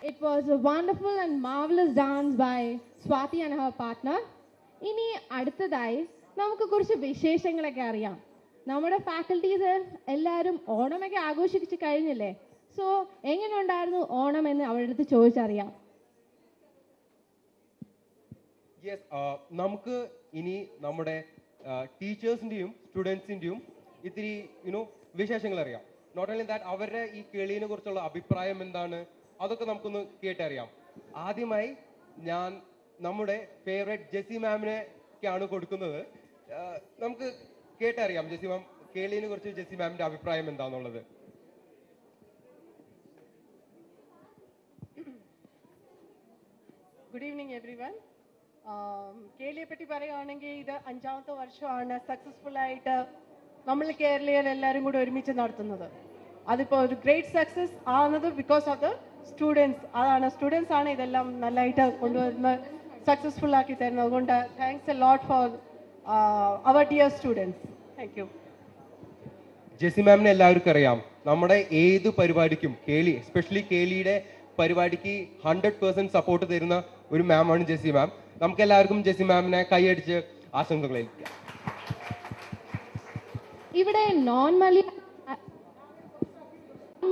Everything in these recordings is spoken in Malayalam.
It was a wonderful and marvelous dance by Swati and her partner. ഇനി അടുത്തതായി നമുക്ക് കുറച്ച് വിശേഷങ്ങളൊക്കെ അറിയാം. നമ്മുടെ ഫാക്കൽറ്റീസ് എല്ലാവരും ഓണമൊക്കെ ആഘോഷിച്ച് കഴിഞ്ഞില്ലേ? സോ എങ്ങനെ ഉണ്ടായിരുന്നു ഓണം എന്ന് അവരുടെ അടുത്ത് ചോദിച്ചറിയാം. നമുക്ക് ഇനി നമ്മുടെ ടീച്ചേഴ്സിൻ്റെയും സ്റ്റുഡൻസിൻ്റെയും ഇത്തിരി വിശേഷങ്ങൾ അറിയാം. നോട്ട് ഓൺലി ദാറ്റ് അവരുടെ ഈ കേളീനെ കുറിച്ചുള്ള അഭിപ്രായം എന്താണ് അതൊക്കെ നമുക്കൊന്ന് കേട്ടറിയാം. ആദ്യമായി ഞാൻ നമ്മുടെ ഫേവറേറ്റ് ജെസി മാമിനെക്കാണ് കൊടുക്കുന്നത്. നമുക്ക് കേട്ടറിയാം ജെസി മാം കേളീനെ കുറിച്ച് ജെസി മാമിന്റെ അഭിപ്രായം എന്താണെന്നുള്ളത്. Good evening everyone. കേളിയെ പറ്റി പറയുകയാണെങ്കിൽ ഇത് 5ാമത്തെ വർഷമാണ് സക്സസ്ഫുൾ ആയിട്ട് നമ്മൾ കേരളീയർ എല്ലാവരും കൂടി ഒരുമിച്ച് നടത്തുന്നത്. അതിപ്പോൾ ഒരു ഗ്രേറ്റ് സക്സസ് ആവുന്നത് ബിക്കോസ് ഓഫ് ദ സ്റ്റുഡൻസ്. അതാണ് സ്റ്റുഡൻസ് ആണ് ഇതെല്ലാം നല്ലതായിട്ട് കൊണ്ടുവരുന്ന സക്സസ്ഫുൾ ആക്കി തരുന്നത്. അതുകൊണ്ട് thanks a lot for our dear students. Thank you. Jessy മാമിനെ എല്ലാവർക്കും അറിയാം. നമ്മുടെ ഏത് പരിപാടിക്കും കേളി എസ്പെഷ്യലി കേളിയുടെ പരിപാടിക്ക് 100% സപ്പോർട്ട് തരുന്ന ഒരു മാമാണ് ജെസി മാം. നമുക്ക് എല്ലാവർക്കും ജെസി മാമിനെ കൈയടിച്ച് ആശംസകൾ ഏൽപ്പിക്കാം. ഇവിടെ നോൺ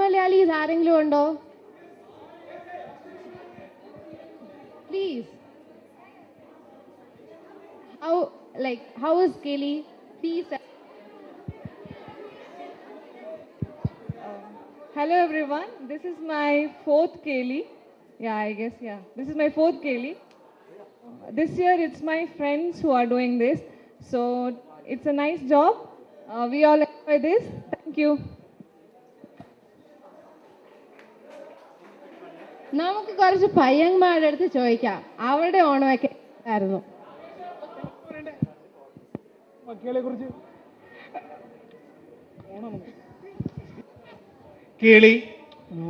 മലയാളീസ് ആരെങ്കിലും ഉണ്ടോ? Please. How is Kelly? Please. Hello everyone, this is my 4th Keli. Yeah, I guess, yeah. This is my 4th Keli. This year it's my friends who are doing this. So it's a nice job. We all enjoy this. Thank you. നമുക്ക് കുറച്ച് പയ്യന്മാരുടെ അടുത്ത് ചോദിക്കാം അവരുടെ ഓണമൊക്കെ ആയിരുന്നു. കേളി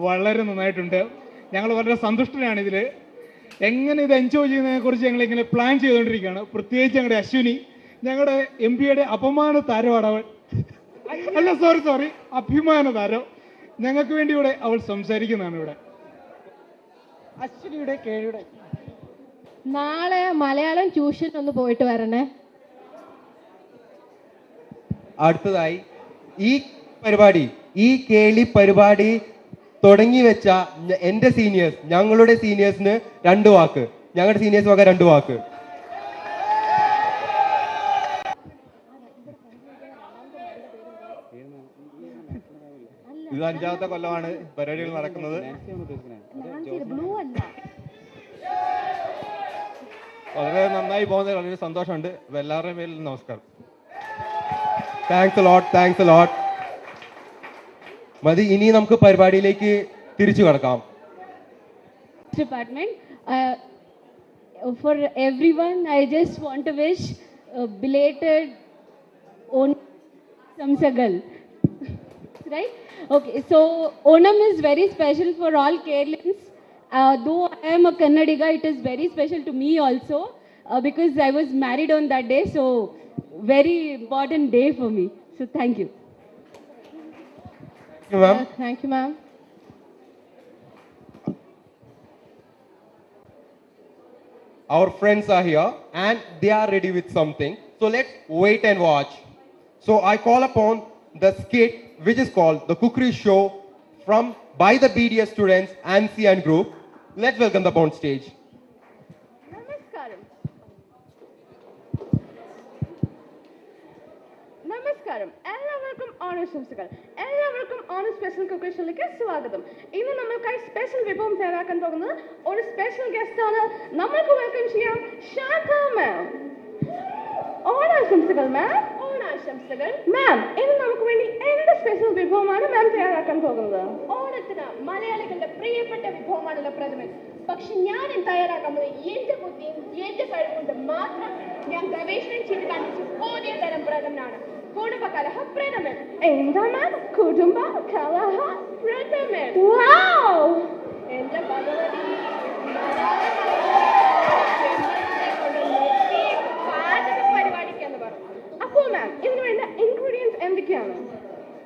വളരെ നന്നായിട്ടുണ്ട്. ഞങ്ങൾ വളരെ സന്തുഷ്ടരാണ് ഇതിൽ. എങ്ങനെ ഇത് എൻജോയ് ചെയ്യുന്നതിനെ കുറിച്ച് ഞങ്ങൾ ഇങ്ങനെ പ്ലാൻ ചെയ്തുകൊണ്ടിരിക്കുകയാണ്. പ്രത്യേകിച്ച് ഞങ്ങളുടെ അശ്വിനി, ഞങ്ങളുടെ MBAയുടെ അപമാന താരമാണ് അവൾ. അല്ല സോറി അഭിമാന താരം. ഞങ്ങൾക്ക് വേണ്ടി ഇവിടെ അവൾ സംസാരിക്കുന്നതാണ്. ഇവിടെ അശ്വിനിയുടെ കേളിയുടെ നാളെ മലയാളം ട്യൂഷൻ ഒന്ന് പോയിട്ട് വരണേ. അടുത്തതായി ഈ കേളി പരിപാടി തുടങ്ങി വെച്ച എന്റെ സീനിയേഴ്സ്, ഞങ്ങളുടെ സീനിയേഴ്സിന് 2 വാക്ക്, ഞങ്ങളുടെ സീനിയേഴ്സ് വക 2 വാക്ക്. ഇത് 5ാമത്തെ കൊല്ലമാണ് പരിപാടികൾ നടക്കുന്നത്. വളരെ നന്നായി പോകുന്നതിൽ വളരെ സന്തോഷമുണ്ട്. എല്ലാവരുടെയും പേരിൽ നമസ്കാരം. താങ്ക്സ് എ ലോട്ട്. മതി, ഇനി നമുക്ക് പരിപാടിയിലേക്ക് തിരിച്ചു കടക്കാം. Department. For everyone, I just want to wish belated Onam Samsagal. Right? Okay, so Onam is very special for all Keralans. Though I am a Kannadiga, it is very special to me also because I was married on that day. So very important day for me. So thank you. Thank you, ma'am. Thank you, ma'am. Our friends are here and they are ready with something. So let's wait and watch. So I call upon the skit which is called The Cookery Show by the BDS students and CN group. Let's welcome them on stage. നമസ്കാരം, എല്ലാവർക്കും ഓണാശംസകൾ. എല്ലാവർക്കും ഓണ സ്പെഷ്യൽ കുക്കറി ഷോയിലേക്ക് സ്വാഗതം. ഇന്ന് നമ്മൾക്കായി സ്പെഷ്യൽ വിഭവം തയ്യാറാക്കാൻ പോകുന്നത് ഒരു സ്പെഷ്യൽ ഗസ്റ്റ് ആണ്. നമ്മൾക്ക് വെൽക്കം ചെയ്യാം ശാന്ത മാം. ഓണാശംസകൾ മാം. ഓണാശംസകൾ മാം. ഇന്ന് നമുക്ക് വേണ്ടി എന്ത് സ്പെഷ്യൽ വിഭവമാണ് മാം തയ്യാറാക്കാൻ പോകുന്നത്? ഓണത്തിന് മലയാളികളുടെ പ്രിയപ്പെട്ട വിഭവമാണല്ലോ പ്രഥമൻ. പക്ഷെ ഞാൻ തയ്യാറാക്കാൻ പോകുന്നത് എന്റെ ബുദ്ധിയും എന്റെ കഴിവുകൊണ്ട് മാത്രം ഞാൻ ഗവേഷണം ചെയ്ത് കണ്ടിച്ച പുതിയ തരം പ്രഥമനാണ്. കുടുംബ കലഹ പ്രഥമൻ. എന്താ മാം? കുടുംബ കലഹ പ്രഥമൻ. എന്റെ ഭഗവതി, പാചക പരിപാടിക്കാന്ന് പറഞ്ഞു. അപ്പോൾ മാം ഇതിന് വേണ്ട ഇൻഗ്രീഡിയൻസ് എന്തൊക്കെയാണ്?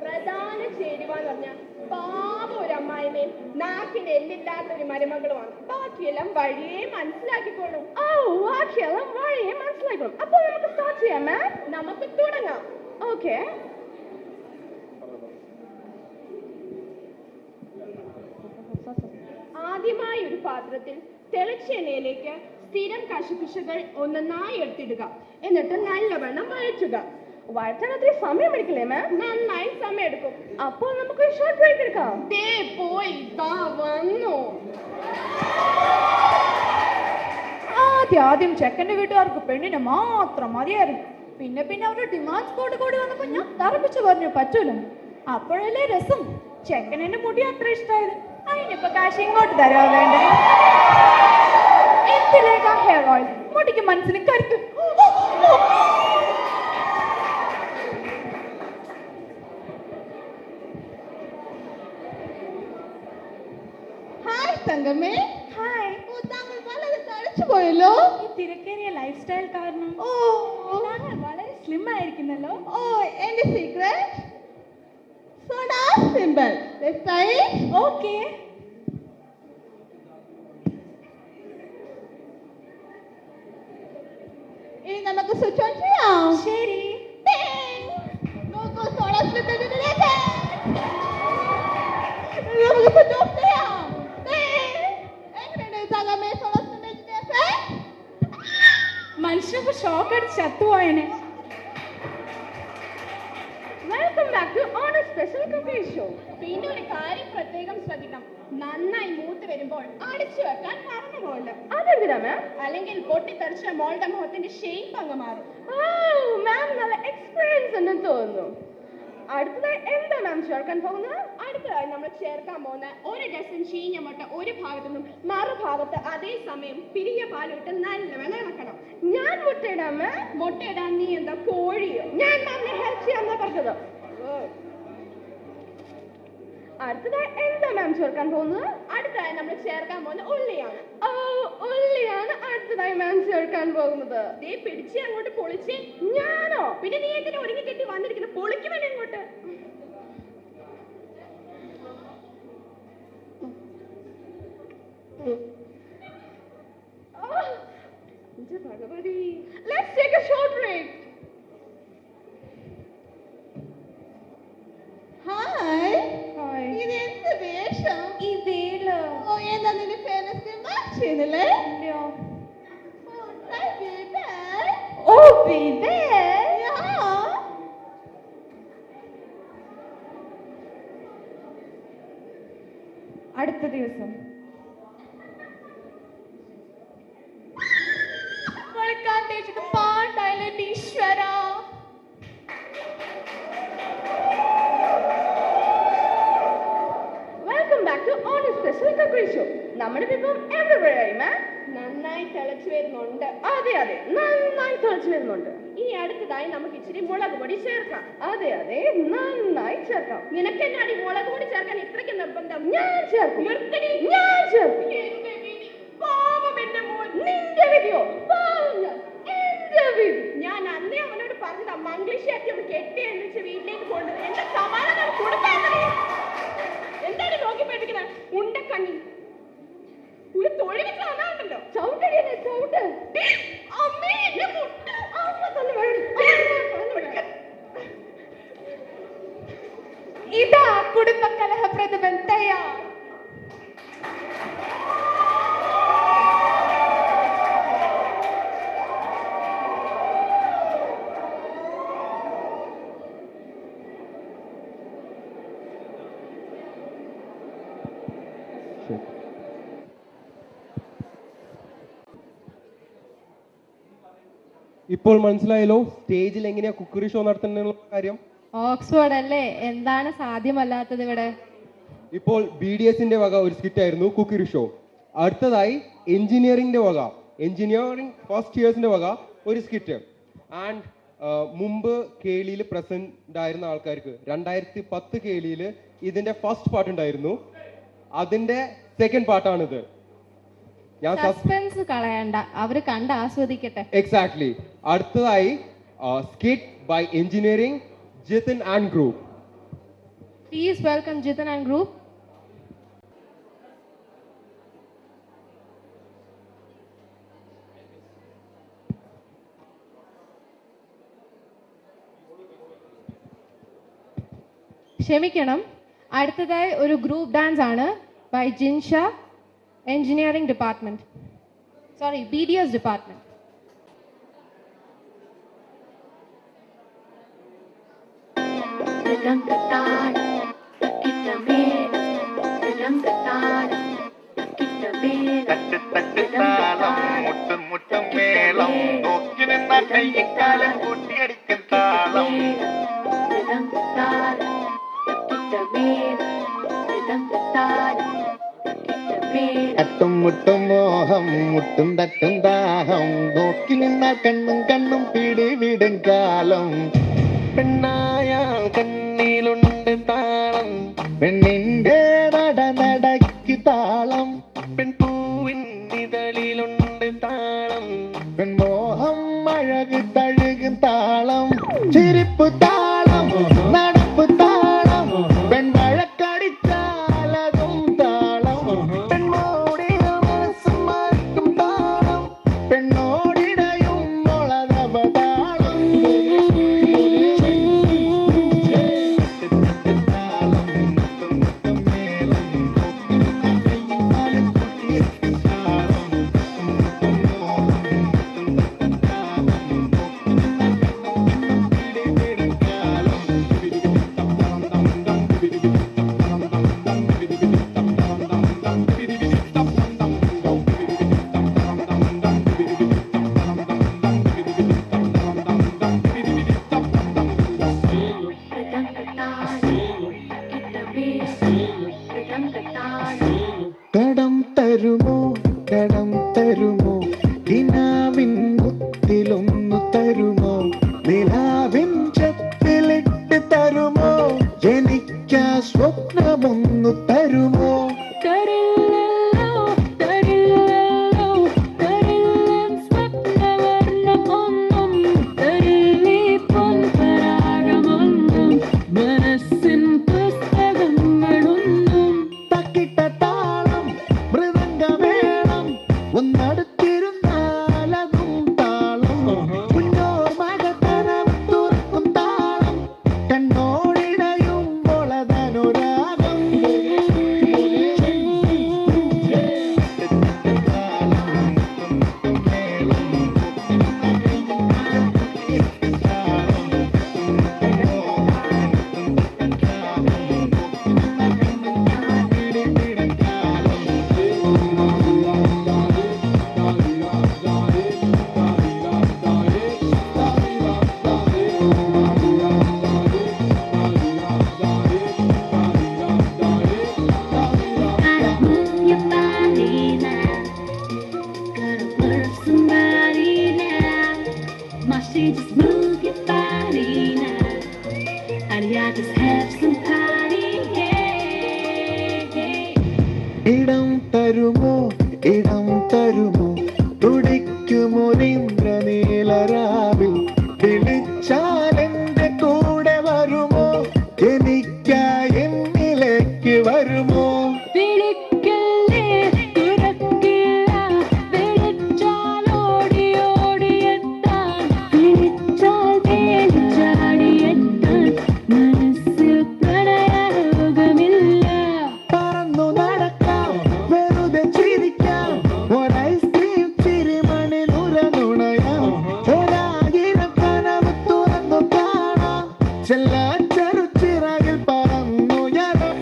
പ്രധാന ചേരുവ എന്ന് പറഞ്ഞാൽ പാവ ഒരു അമ്മായിമയും നാക്കിന് എല്ലില്ലാത്ത ഒരു മരുമ മകളുമാണ്. ബാക്കിയെല്ലാം വഴിയെ മനസ്സിലാക്കിക്കോളും. ബാക്കിയെല്ലാം വഴിയെ മനസ്സിലാക്കിക്കോളും. അപ്പോൾ നമുക്ക് സ്റ്റാർട്ട് ചെയ്യാം മാം. നമുക്ക് തുടങ്ങാം. ഓക്കെ. ആദ്യമായി ഒരു പാത്രത്തിൽ തിളച്ച എണ്ണയിലേക്ക് സ്ഥിരം കശുപിശകൾ ഒന്നൊന്നായി എടുത്തിടുക. എന്നിട്ട് നല്ലവണ്ണം വഴറ്റുക. വഴറ്റാൻ അത്ര സമയം എടുക്കില്ലേ മാം? നന്നായി സമയം എടുക്കും. അപ്പോൾ നമുക്ക് ഷോർട്ട് ബ്രേക്ക് എടുക്കാം. പോയി വന്നു. ആദ്യം ചെക്കന്റെ വീട്ടുകാർക്ക് പെണ്ണിനെ മാത്രം മതിയായിരുന്നു. പിന്നെ പിന്നെ അവരുടെ ഡിമാൻഡ്സ് കൂടി വന്നപ്പോ ഞാൻ തറപ്പിച്ചു പറഞ്ഞു പറ്റൂല. അപ്പോഴല്ലേ രസം. ചെക്കനെ മുടി അത്ര ഇഷ്ടമായത്. അതിനിപ്പോ കാശ് ഇങ്ങോട്ട് തരാ വേണ്ടേ? എന്തിലേക്കാ ഹെയർ ഓയിൽ? മുടിക്ക് മനസ്സിന് കരുത്ത്. ഹായ് തങ്കമ്മേ. ഹായ്. താങ്കൾ വളരെ തഴച്ചു പോയല്ലോ. ഈ തിരക്കേറിയ ലൈഫ് സ്റ്റൈൽ കാരണം താങ്കൾ വളരെ സ്ലിം ആയിരിക്കുന്നല്ലോ. എന്റെ സീക്രട്ട് സോഡാ സിമ്പിൾ. ഓക്കെ. ഇനി നമുക്ക് സ്വിച്ച് ഓൺ ചെയ്യാം. ശരി. നോക്കൂ, സോഡാ സിമ്പിളിലേക്ക് നമുക്ക് സ്വിച്ച് ഓഫ് ചെയ്യാം. എങ്ങനെയുണ്ട് തങ്കമ്മേ സോഡാ സിമ്പിളിലേക്ക്? മനുഷ്യർക്ക് ഷോക്ക് അടിച്ച് ചത്തുപോയനെ. Welcome back to owner special cooking show. പിന്നെ ഒരു കാര്യം പ്രത്യേകം ശ്രദ്ധിക്കണം. നന്നായി മൂത്ത് വരുമ്പോൾ അടിച്ചു വെക്കാൻ മറന്നു പോകണ്ട. അതെന്തിനാ മാം? അല്ലെങ്കിൽ പൊട്ടിത്തെറിച്ച മോളുടെ മുഖത്തിന്റെ ഷേപ്പ് അങ്ങ് മാറും. മാം നല്ല എക്സ്പീരിയൻസ് ഉണ്ടെന്ന് തോന്നുന്നു. അടുത്തതായി എന്താ മാം ചേർക്കാൻ പോകുന്നത്? അടുത്തതായി നമ്മൾ ചേർക്കാൻ പോകുന്ന ഒരു ഡസൻ ചീഞ്ഞ മുട്ട ഒരു ഭാഗത്തു നിന്നും മറുഭാഗത്ത് അതേസമയം പിരിയ പാലിട്ട് നല്ലവണ്ണം ഇളക്കണം. ഞാൻ മുട്ടയിടാം മാം. മുട്ടയിടാൻ നീ എന്താ കോഴിയോ? ഞാൻ മാമിനെ ഹെൽപ്പ് ചെയ്യാന്നാ പറഞ്ഞത്. അടുത്തതായി എന്താ മാം ചേർക്കാൻ പോകുന്നത്? അടുത്തതായി നമ്മൾ ചേർക്കാൻ പോകുന്ന ഉള്ളിയാണ്. ഉള്ളിയാണ് അടുത്തതായി മാം ചേർക്കാൻ പോകുന്നത്. ദേ പിടിച്ച് അങ്ങോട്ട് പൊളിച്ച്. ഞാനോ? പിന്നെ നീ എന്തിനാ ഒരുങ്ങി കെട്ടി വന്നിരിക്കുന്നത്? പൊളിക്ക് വേണ്ടി ഇങ്ങോട്ട്. Bhagavathi. Let's take a short break. Hi. Hi. ഇത് എന്ത് വേഷം? ഈ വേള് എന്താ നിന്റെ ഫേമസ് മാച്ച് ചെയ്യുന്നില്ലേ? ഇല്ലയോ? Oh baby. അടുത്ത ദിവസം വെളുക്കാൻ തേച്ചത് പാണ്ടായില്ലേ ഈശ്വര. Welcome back to owner special cooking show. നമ്മുടെ വിഭവം എവിടെയായി മാം? നന്നായി തിളച്ചു വരുന്നുണ്ട്. അതെ നന്നായി തിളച്ചു വരുന്നുണ്ട്. ഇനി അടുത്തതായി നമുക്ക് ഇച്ചിരി മുളക് പൊടി ചേർക്കാം. അതെ നന്നായി ചേർക്കാം. നിനക്ക് എന്നാടി മുളക് പൊടി ചേർക്കാൻ ഇത്രയ്ക്ക് നിർബന്ധം? ഞാൻ ചേർക്കും. നിർത്തടി. ഞാൻ ചേർക്കും. എന്റെ വിധി. പാവം എന്റെ മോൻ. നിന്റെ വിധിയോ? പാവം ഞാൻ. എന്റെ വിധി. ഞാൻ അന്നേ അവനോട് പറഞ്ഞതാ മംഗ്ലീഷാക്കി ഒന്ന് കെട്ടി എണ്ണിച്ച് വീട്ടിലേക്ക് കൊണ്ടത്. എന്റെ സമാധാനം കൊടുക്കാൻ എന്താണ് നോക്കി പേടിക്കുന്നത്? ഉണ്ടക്കണ്ണി ഒരു തൊഴിൽ കാണാണ്ടല്ലോ. ചവിട്ടടി ചവിട്ട്. അമ്മേ എന്നെ മുട്ട. അമ്മ തന്നെ വേണം. ഇതാ കുടുംബ കലഹ പ്രതിഭൻ തയ്യാർ. ഇപ്പോൾ മനസ്സിലായല്ലോ സ്റ്റേജിൽ എങ്ങനെയാ കുക്കറി ഷോ നടത്തുന്നുള്ള കാര്യം. ഓക്സ്ഫോർഡ് അല്ലേ, എന്താണ് സാധ്യമല്ലാത്തത് ഇവിടെ? ഇപ്പോൾ BDSന്റെ വക ഒരു സ്കിറ്റ് ആയിരുന്നു കുക്കറി ഷോ. അടുത്തതായി എഞ്ചിനീയറിംഗിന്റെ വക, എഞ്ചിനീയറിംഗ് ഫസ്റ്റ് ഇയേഴ്സിന്റെ വക ഒരു സ്കിറ്റ്. ആൻഡ് മുമ്പ് കേളിയിൽ പ്രസന്റ് ആയിരുന്ന ആൾക്കാർക്ക് 2010 കേളിയിൽ ഇതിന്റെ ഫസ്റ്റ് പാർട്ട് ഉണ്ടായിരുന്നു. അതിന്റെ സെക്കൻഡ് പാർട്ടാണിത്. ഞാൻ സസ്പെൻസ് കളയണ്ട, അവര് കണ്ട് ആസ്വദിക്കട്ടെ. എക്സാക്ട്ലി. അടുത്തതായി skit by engineering Jithin and group. Please welcome Jitan and group. ക്ഷമിക്കണം, അടുത്തതായി ഒരു ഗ്രൂപ്പ് ഡാൻസ് ആണ് by Jinsha, engineering department, sorry BDS department. മുട്ടും മുട്ടും മേളം നോക്കി നിന്ന കയ്യും കാലം കൂട്ടിയടിക്കും താളം. തട്ടും മുട്ടും മോഹം മുട്ടും തട്ടും ദാഹം നോക്കി നിന്ന കണ്ണും കണ്ണും പിടിവിടും കാലം. പെണ്ണായാൽ കണ്ണിലുണ്ട് താളം, പെണ്ണിന്റെ നടക്ക് താളം. പെൺപൂവിൻ ഇതളിലുണ്ട് താളം, പെൺമോഹം അഴക് തഴുകും താളം. ചിരിപ്പു താളം, നടപ്പ് താളം, പെൺവഴക്കടിച്ചാലതും താളം. പെണ്ണോടിയ മനസ്സും മറക്കും താളം, പെണ്ണോടിടയും മുളതവ താളം. കടം തരുമോ കടം തരുമോ, കിനാവിൻ മുത്തിലൊന്നു തരുമോ, നിലാവിൻ ചത്തിലിട്ട് തരുമോ, എനിക്കാ സ്വപ്നമൊന്നു തരുമോ. ഒന്നടുത്തിരുന്നാലതും താളം, കുഞ്ഞോർ മകത്തനം തുറക്കും താളം, കണ്ണോടിടയും മുളതനുരാഗം. Just move your body now, and yeah, just have some party, yeah, yeah. ഇടം തരുമോ ഇടം തരുമോ, തുടിക്കുമൊരിന്ദ്രനീലരാവിൽ വിളിച്ചാലെന്റെ കൂടെ വരുമോ, എനിക്കായി എന്നിലേക്ക് വരുമോ. ചെല്ലാച്ചെറുച്ചിറകിൽ പറന്നുയരാം.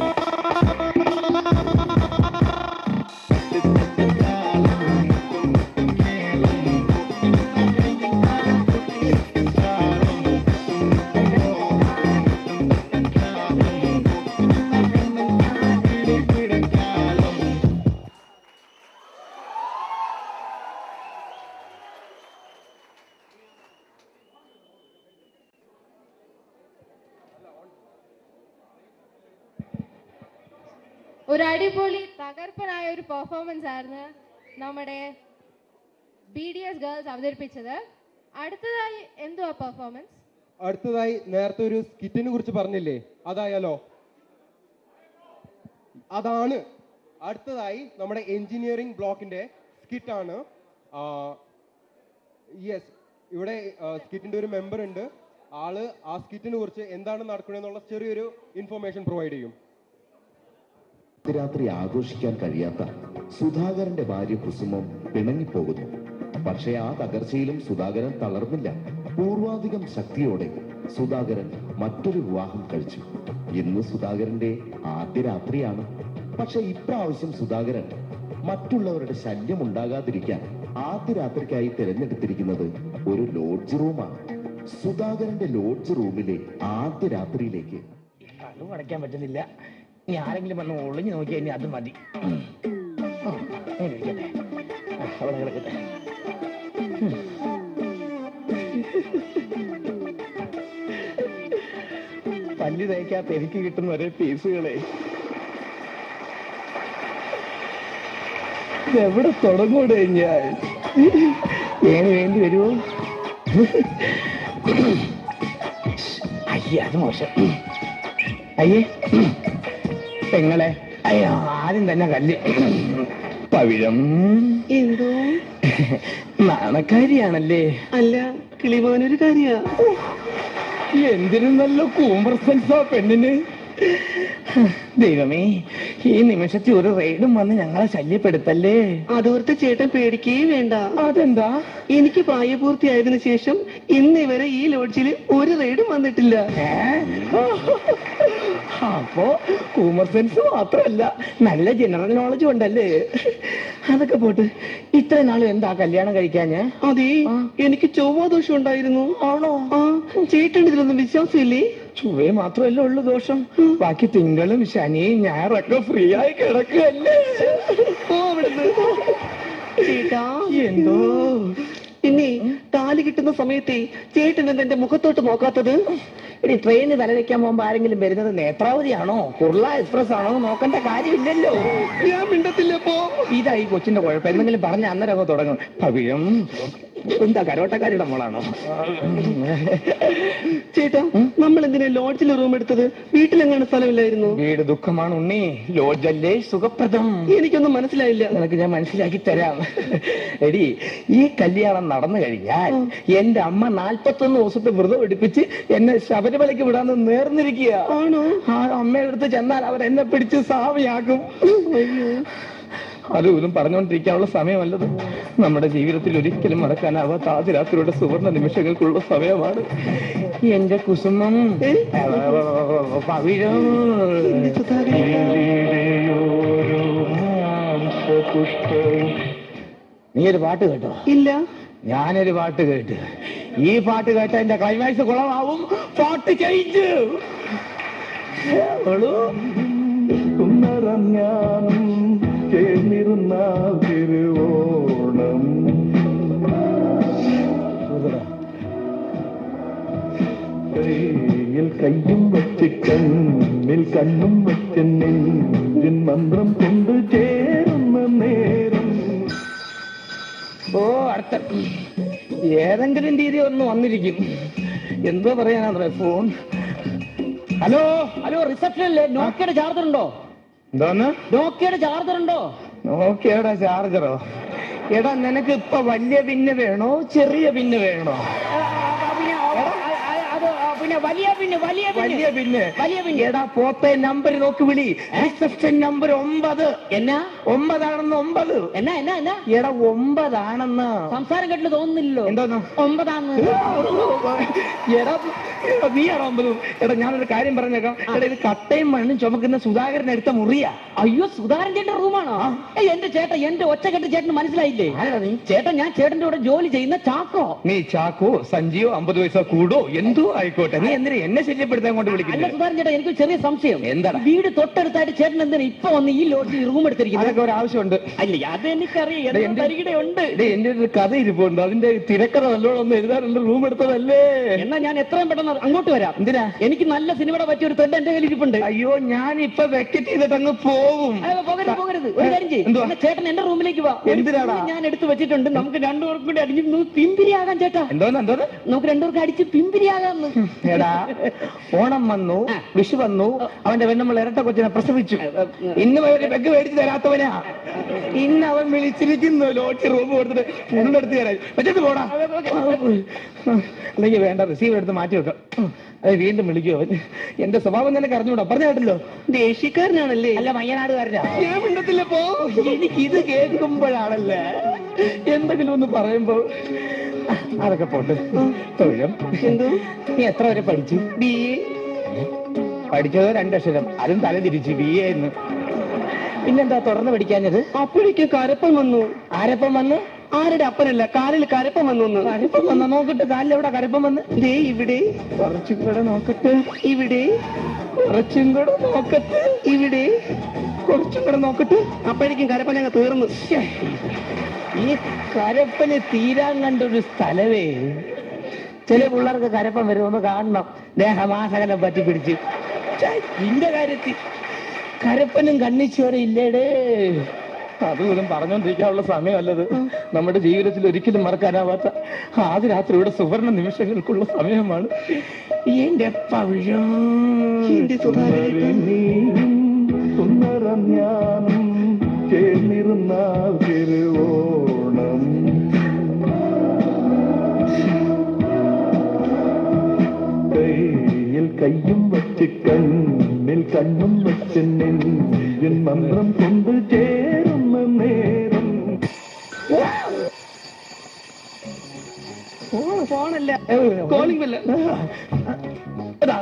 ഒരു അടിപൊളി തകർപ്പനായ ഒരു പെർഫോമൻസ് ആയിരുന്നു നമ്മുടെ BDS ഗേൾസ് അവതരിപ്പിച്ചത്. അടുത്തതായി എന്തുവാ പെർഫോമൻസ്? അടുത്തതായി നേരത്തെ ഒരു സ്കിറ്റിനെ കുറിച്ച് പറഞ്ഞില്ലേ, അതായാലോ? അതാണ് അടുത്തതായി നമ്മുടെ എഞ്ചിനീയറിംഗ് ബ്ലോക്കിന്റെ സ്കിറ്റാണ്. യെസ്, ഇവിടെ സ്കിറ്റിന്റെ ഒരു മെമ്പർ ഉണ്ട്, ആള് ആ സ്കിറ്റിനെ കുറിച്ച് എന്താണ് നടക്കണെന്നുള്ള ചെറിയൊരു ഇൻഫർമേഷൻ പ്രൊവൈഡ് ചെയ്യും. രാത്രി ആഘോഷിക്കാൻ കഴിയാത്ത സുധാകരന്റെ ഭാര്യ കുസുമം പിണങ്ങിപ്പോകുന്നു. പക്ഷേ ആ തകർച്ചയിലും സുധാകരൻ തളർന്നില്ല. പൂർവാധികം ശക്തിയോടെ സുധാകരൻ മറ്റൊരു വിവാഹം കഴിച്ചു. ഇന്ന് സുധാകരന്റെ ആദ്യ രാത്രിയാണ്. പക്ഷെ ഇപ്രാവശ്യം സുധാകരൻ മറ്റുള്ളവരുടെ ശല്യം ഉണ്ടാകാതിരിക്കാൻ ആദ്യ രാത്രിക്കായി തിരഞ്ഞെടുത്തിരിക്കുന്നത് ഒരു ലോഡ്ജ് റൂമാണ്. സുധാകരന്റെ ലോഡ്ജ് റൂമിലെ ആദ്യ രാത്രിയിലേക്ക് അതും അടയ്ക്കാൻ പറ്റുന്നില്ല. ഇനി ആരെങ്കിലും വന്ന് ഒളിഞ്ഞു നോക്കിയാൽ ഇനി അത് മതി. അവിടെ കിടക്കട്ടെ. പല്ല് തേക്കാത്ത എനിക്ക് കിട്ടുന്ന ഒരേ പീസുകളെ എവിടെ തുടങ്ങൂടെ ഞാൻ? ഏന് വേണ്ടി വരുമോ? അയ്യേ, അത് മോശം. അയ്യേ പെങ്ങളെ, അയ്യോ ആദ്യം തന്നെ കല്ല്. പവിഴം എന്തോ നാണക്കാരിയാണല്ലേ? അല്ല, കിളിമാനൊരു കാര്യ. എന്തിനും നല്ല കൂമർസൻസാ പെണ്ണിന്. ദൈവമേ, ഈ നിമിഷത്തിൽ ഒരു റെയ്ഡും വന്ന് ഞങ്ങളെ ശല്യപ്പെടുത്തല്ലേ. അതോർത്ത് ചേട്ടൻ പേടിക്കേ വേണ്ട. അതെന്താ? എനിക്ക് പ്രായപൂർത്തിയായതിനു ശേഷം ഇന്ന് വരെ ഈ ലോഡ്ജിൽ ഒരു റെയ്ഡും വന്നിട്ടില്ല. അപ്പോ കൂമർ സെൻസ് മാത്രമല്ല, നല്ല ജനറൽ നോളജും ഉണ്ടല്ലേ. അതൊക്കെ പോട്ട്, ഇത്ര നാളും എന്താ കല്യാണം കഴിക്കാഞ്ഞ്? അതെ, എനിക്ക് ചൊവ്വാദോഷം ഉണ്ടായിരുന്നു. ആണോ? ചേട്ടൻ ഇതിലൊന്നും വിശ്വാസമില്ലേ? ചൊവ്വേ മാത്രമല്ലേ ഉള്ളു ദോഷം, ബാക്കി തിങ്കളും ശനിയും ഞായറൊക്കെ ഫ്രീ ആയി കിടക്കുകയല്ലേ. ചേട്ടാ എന്തോ പിന്നെ താലി കിട്ടുന്ന സമയത്തെ ചേട്ടൻ എന്താ എന്റെ മുഖത്തോട്ട് നോക്കാത്തത്? ഇനി ട്രെയിന് തലവെക്കാൻ പോകുമ്പോ ആരെങ്കിലും വരുന്നത് നേത്രാവതിയാണോ കുർള എക്സ്പ്രസ് ആണോ നോക്കേണ്ട കാര്യമില്ലല്ലോ. ഞാൻ മിണ്ടത്തില്ലപ്പോ. ഇതായി കൊച്ചിന്റെ കുഴപ്പം. എന്തെങ്കിലും പറഞ്ഞ അന്നേരം തുടങ്ങും. പവിഴം എന്താ കരോട്ടക്കാരിയുടെ മോളാണോ? ചേട്ടാ, നമ്മൾ എന്തിനാ ലോഡ്ജിൽ റൂം എടുത്തത്? വീട്ടിലെങ്ങാണ് സ്ഥലമില്ലായിരുന്നു? വീട് ദുഃഖമാണ് ഉണ്ണി, ലോഡ്ജല്ലേ സുഖപ്രദം. എനിക്കൊന്നും മനസ്സിലായില്ല. നിനക്ക് ഞാൻ മനസ്സിലാക്കി തരാം. എടി, ഈ കല്യാണം നടന്നു കഴിഞ്ഞാൽ എന്റെ അമ്മ 41 ദിവസത്തെ വ്രതം എടുപ്പിച്ച് എന്നെ ശബരിമലയ്ക്ക് വിടാന്ന് നേർന്നിരിക്കുക. ആണോ? ആ അമ്മയുടെ അടുത്ത് ചെന്നാൽ അവരെന്നെ പിടിച്ച് സാവിയാക്കും. അതും ഇതും പറഞ്ഞുകൊണ്ടിരിക്കാനുള്ള സമയമല്ലത്. നമ്മുടെ ജീവിതത്തിൽ ഒരിക്കലും മറക്കാനാവാത്ത ആദ്യ രാത്രിയുടെ സുവർണ നിമിഷങ്ങൾക്കുള്ള സമയമാണ്. എന്റെ കുസുമം പവിഴം. നീ ഒരു പാട്ട് കേട്ടോ? ഇല്ല. ഞാനൊരു പാട്ട് കേട്ട്. ഈ പാട്ട് കേട്ട എന്റെ ക്ലൈമാക്സ് കുളമാവും. പാട്ട് ചേഞ്ച്. ഞാനും ചേർന്നിരുന്ന തിരുവോണം കയ്യിൽ കയ്യും വച്ച് കണ്ണിൽ കണ്ണും വച്ച് നെഞ്ചിൻ മന്ത്രം കൊണ്ട് ചേരുന്ന നേരം. ഓ, അടുത്ത ഏതെങ്കിലും രീതി ഒന്ന് വന്നിരിക്കും. എന്തോ പറയാനാ ഫോൺ. ഹലോ ഹലോ, റിസപ്ഷനല്ലേ? നോക്കിയുടെ ചാർജർ ഉണ്ടോ? എന്താന്ന്? നോക്കിയുടെ ചാർജർ ഉണ്ടോ? നോക്കിയുടെ ചാർജറോ? എടാ, നിനക്ക് ഇപ്പൊ വലിയ പിന്ന് വേണോ ചെറിയ പിന്ന് വേണോ? വലിയ പിന്നെ. എടാ പോത്തെ, നമ്പർ നോക്ക് വിളി. Reception number 9. എന്നാ 9 ആണെന്ന്? 9 എന്നാ എന്നാ എന്നാ? എടാ 9 ആണെന്ന്. സംസാരം കേട്ടിട്ട് തോന്നുന്നില്ലല്ലോ. എന്താന്ന്? 9 ആണെന്ന്. എടാ നീയാണോ 9? എടാ ഞാനൊരു കാര്യം പറഞ്ഞേക്കാം. എടാ, ഇത് കട്ടയും മണ്ണും ചുമക്കുന്ന സുധാകരൻ എടുത്ത മുറിയാ. അയ്യോ, സുധാകരൻ ചേട്ടൻ റൂമാണോ? എന്റെ ചേട്ടൻ, എന്റെ ഒറ്റക്കെട്ട് ചേട്ടന് മനസ്സിലായില്ലേ? ചേട്ടൻ, ഞാൻ ചേട്ടന്റെ കൂടെ ജോലി ചെയ്യുന്ന ചാക്കോ. നീ ചാക്കോ, സഞ്ജിയോ, 50 പൈസ കൂടോ എന്തോ ആയിക്കോട്ടെ. നീ എന്തിനാ എന്നെ ശല്യപ്പെടുത്താൻ കൊണ്ട് വിളിക്കുന്നത്? അല്ല സുധാകരൻ ചേട്ടാ, എനിക്ക് ചെറിയ സംശയം. എന്താണ്? വീട് തൊട്ടടുത്തായിട്ട് ചേട്ടൻ എന്തിനാ ഇപ്പൊ വന്ന് ഈ ലോഡ്ജിൽ റൂം എടുത്തിരിക്കുന്നത്? അതൊക്കെ ഒരു ആവശ്യമുണ്ട്. അല്ല, അത് എനിക്കറിയാം. എന്റെ ഒരു കഥ ഇരിപ്പുണ്ട്, അതിന്റെ തിരക്കഥ നല്ലോണം ഒന്ന് എഴുതാറുണ്ട്. റൂം എടുത്തതല്ലേ? എന്നാ ഞാൻ എത്രയും പെട്ടെന്ന് അങ്ങോട്ട് വരാം. എന്തിനാ? എനിക്ക് നല്ല സിനിമയുടെ പറ്റിയ ഒരു തൊണ്ട് എന്റെ കയ്യിൽ ഇരിപ്പുണ്ട്. അയ്യോ, ഞാൻ ഇപ്പൊ വെക്കറ്റ് ചെയ്തിട്ട് അങ്ങ് പോകും. പോകരുത്. ഒരു കാര്യം ചെയ്യും, ചേട്ടൻ എന്റെ റൂമിലേക്ക് വാ. എന്തിനാണ്? ഞാൻ എടുത്തു വെച്ചിട്ടുണ്ട്. നമുക്ക് രണ്ടുപേർക്കും കൂടി അടിച്ച് പിമ്പിരിയാകാം ചേട്ടാ. എന്തോന്ന്? നമുക്ക് രണ്ടുപേർക്ക് അടിച്ച് പിമ്പിരിയാകാന്ന്. എടാ ഓണം വന്നു, വിഷു വന്നു, അവന്റെ പെണ്ണുമ്പോൾ ഇരട്ട കൊച്ചിനെ പ്രസവിച്ചു. ഇന്ന് ഒരു ബെഗ് മേടിച്ച് തരാത്തവനാ. ഇന്ന് അവൻ വിളിച്ചിരിക്കുന്നു ലോഡ്ജ് റൂം കൊടുത്തിട്ട് ഫുള്ളെടുത്ത് തരാൻ. പറ്റത്ത് പോടാ. അല്ലെങ്കിൽ വേണ്ട, റിസീവർ എടുത്ത് മാറ്റി വെക്കാം. അത് വീണ്ടും വിളിക്കുമോ അവൻ? എന്റെ സ്വഭാവം തന്നെ കറഞ്ഞൂടാ. പറഞ്ഞ കേട്ടല്ലോ, ദേശീയക്കാരനാണല്ലേ? അല്ല മയ്യനാടുകാരനാ. ഞാൻ മിണ്ടത്തില്ല പോ. എനിക്ക് ഇത് കേൾക്കുമ്പോഴാണല്ലേ എന്തെങ്കിലും ഒന്ന് പറയുമ്പോ അതൊക്കെ പോട്ട്. തൊഴിലും എന്തോ? നീ എത്ര വരെ പഠിച്ചു? BA പഠിച്ചത് 2 അക്ഷരം, അതും തല തിരിച്ചു BA എന്ന്. പിന്നെന്താ തുടർന്ന് പഠിക്കാഞ്ഞത്? അപ്പോഴേക്കും കരപ്പം വന്നു. ആരപ്പം വന്നു? ആരുടെ അപ്പനല്ല, കാലിൽ കരപ്പം വന്നു. കരപ്പം വന്ന നോക്കട്ടെ. കാലിൽ എവിടെ കരപ്പം വന്ന്? ദേ ഇവിടെ. കുറച്ചും കൂടെ നോക്കട്ടെ. ഇവിടെ. കുറച്ചും കൂടെ നോക്കട്ടെ. ഇവിടെ. കുറച്ചും കൂടെ നോക്കട്ടെ. അപ്പോഴേക്കും കരപ്പൻ അങ്ങ് തീർന്നു. ഈ കരപ്പന് തീരാൻ കണ്ടൊരു സ്ഥലവേ. ചില പിള്ളേർക്ക് കരപ്പം വരുമെന്ന് കാണണം. ദേഹമാസകലം പറ്റി പിടിച്ച്. നിന്റെ കാര്യത്തിൽ കരപ്പനും കണ്ണിച്ചോരെ ഇല്ലേടേ. അതും ഇതും പറഞ്ഞോണ്ടിരിക്കാനുള്ള സമയമല്ലത്. നമ്മുടെ ജീവിതത്തിൽ ഒരിക്കലും മറക്കാനാവാത്ത ആദ്യ രാത്രിയുടെ സുവർണ നിമിഷങ്ങൾക്കുള്ള സമയമാണ്. എന്റെ പവിഴം, സുന്ദരം ഞാനും ചേർന്നിരുന്നാൽ തിരുവോണം. കയ്യിൽ കയ്യും വച്ച് കണ്ണിൽ കണ്ണും വച്ച് നെഞ്ചിൻ മന്ത്രം കൊണ്ട് ചേരുന്ന നേരം. ഫോണല്ല, കോളിംഗ് ബെല്ല്.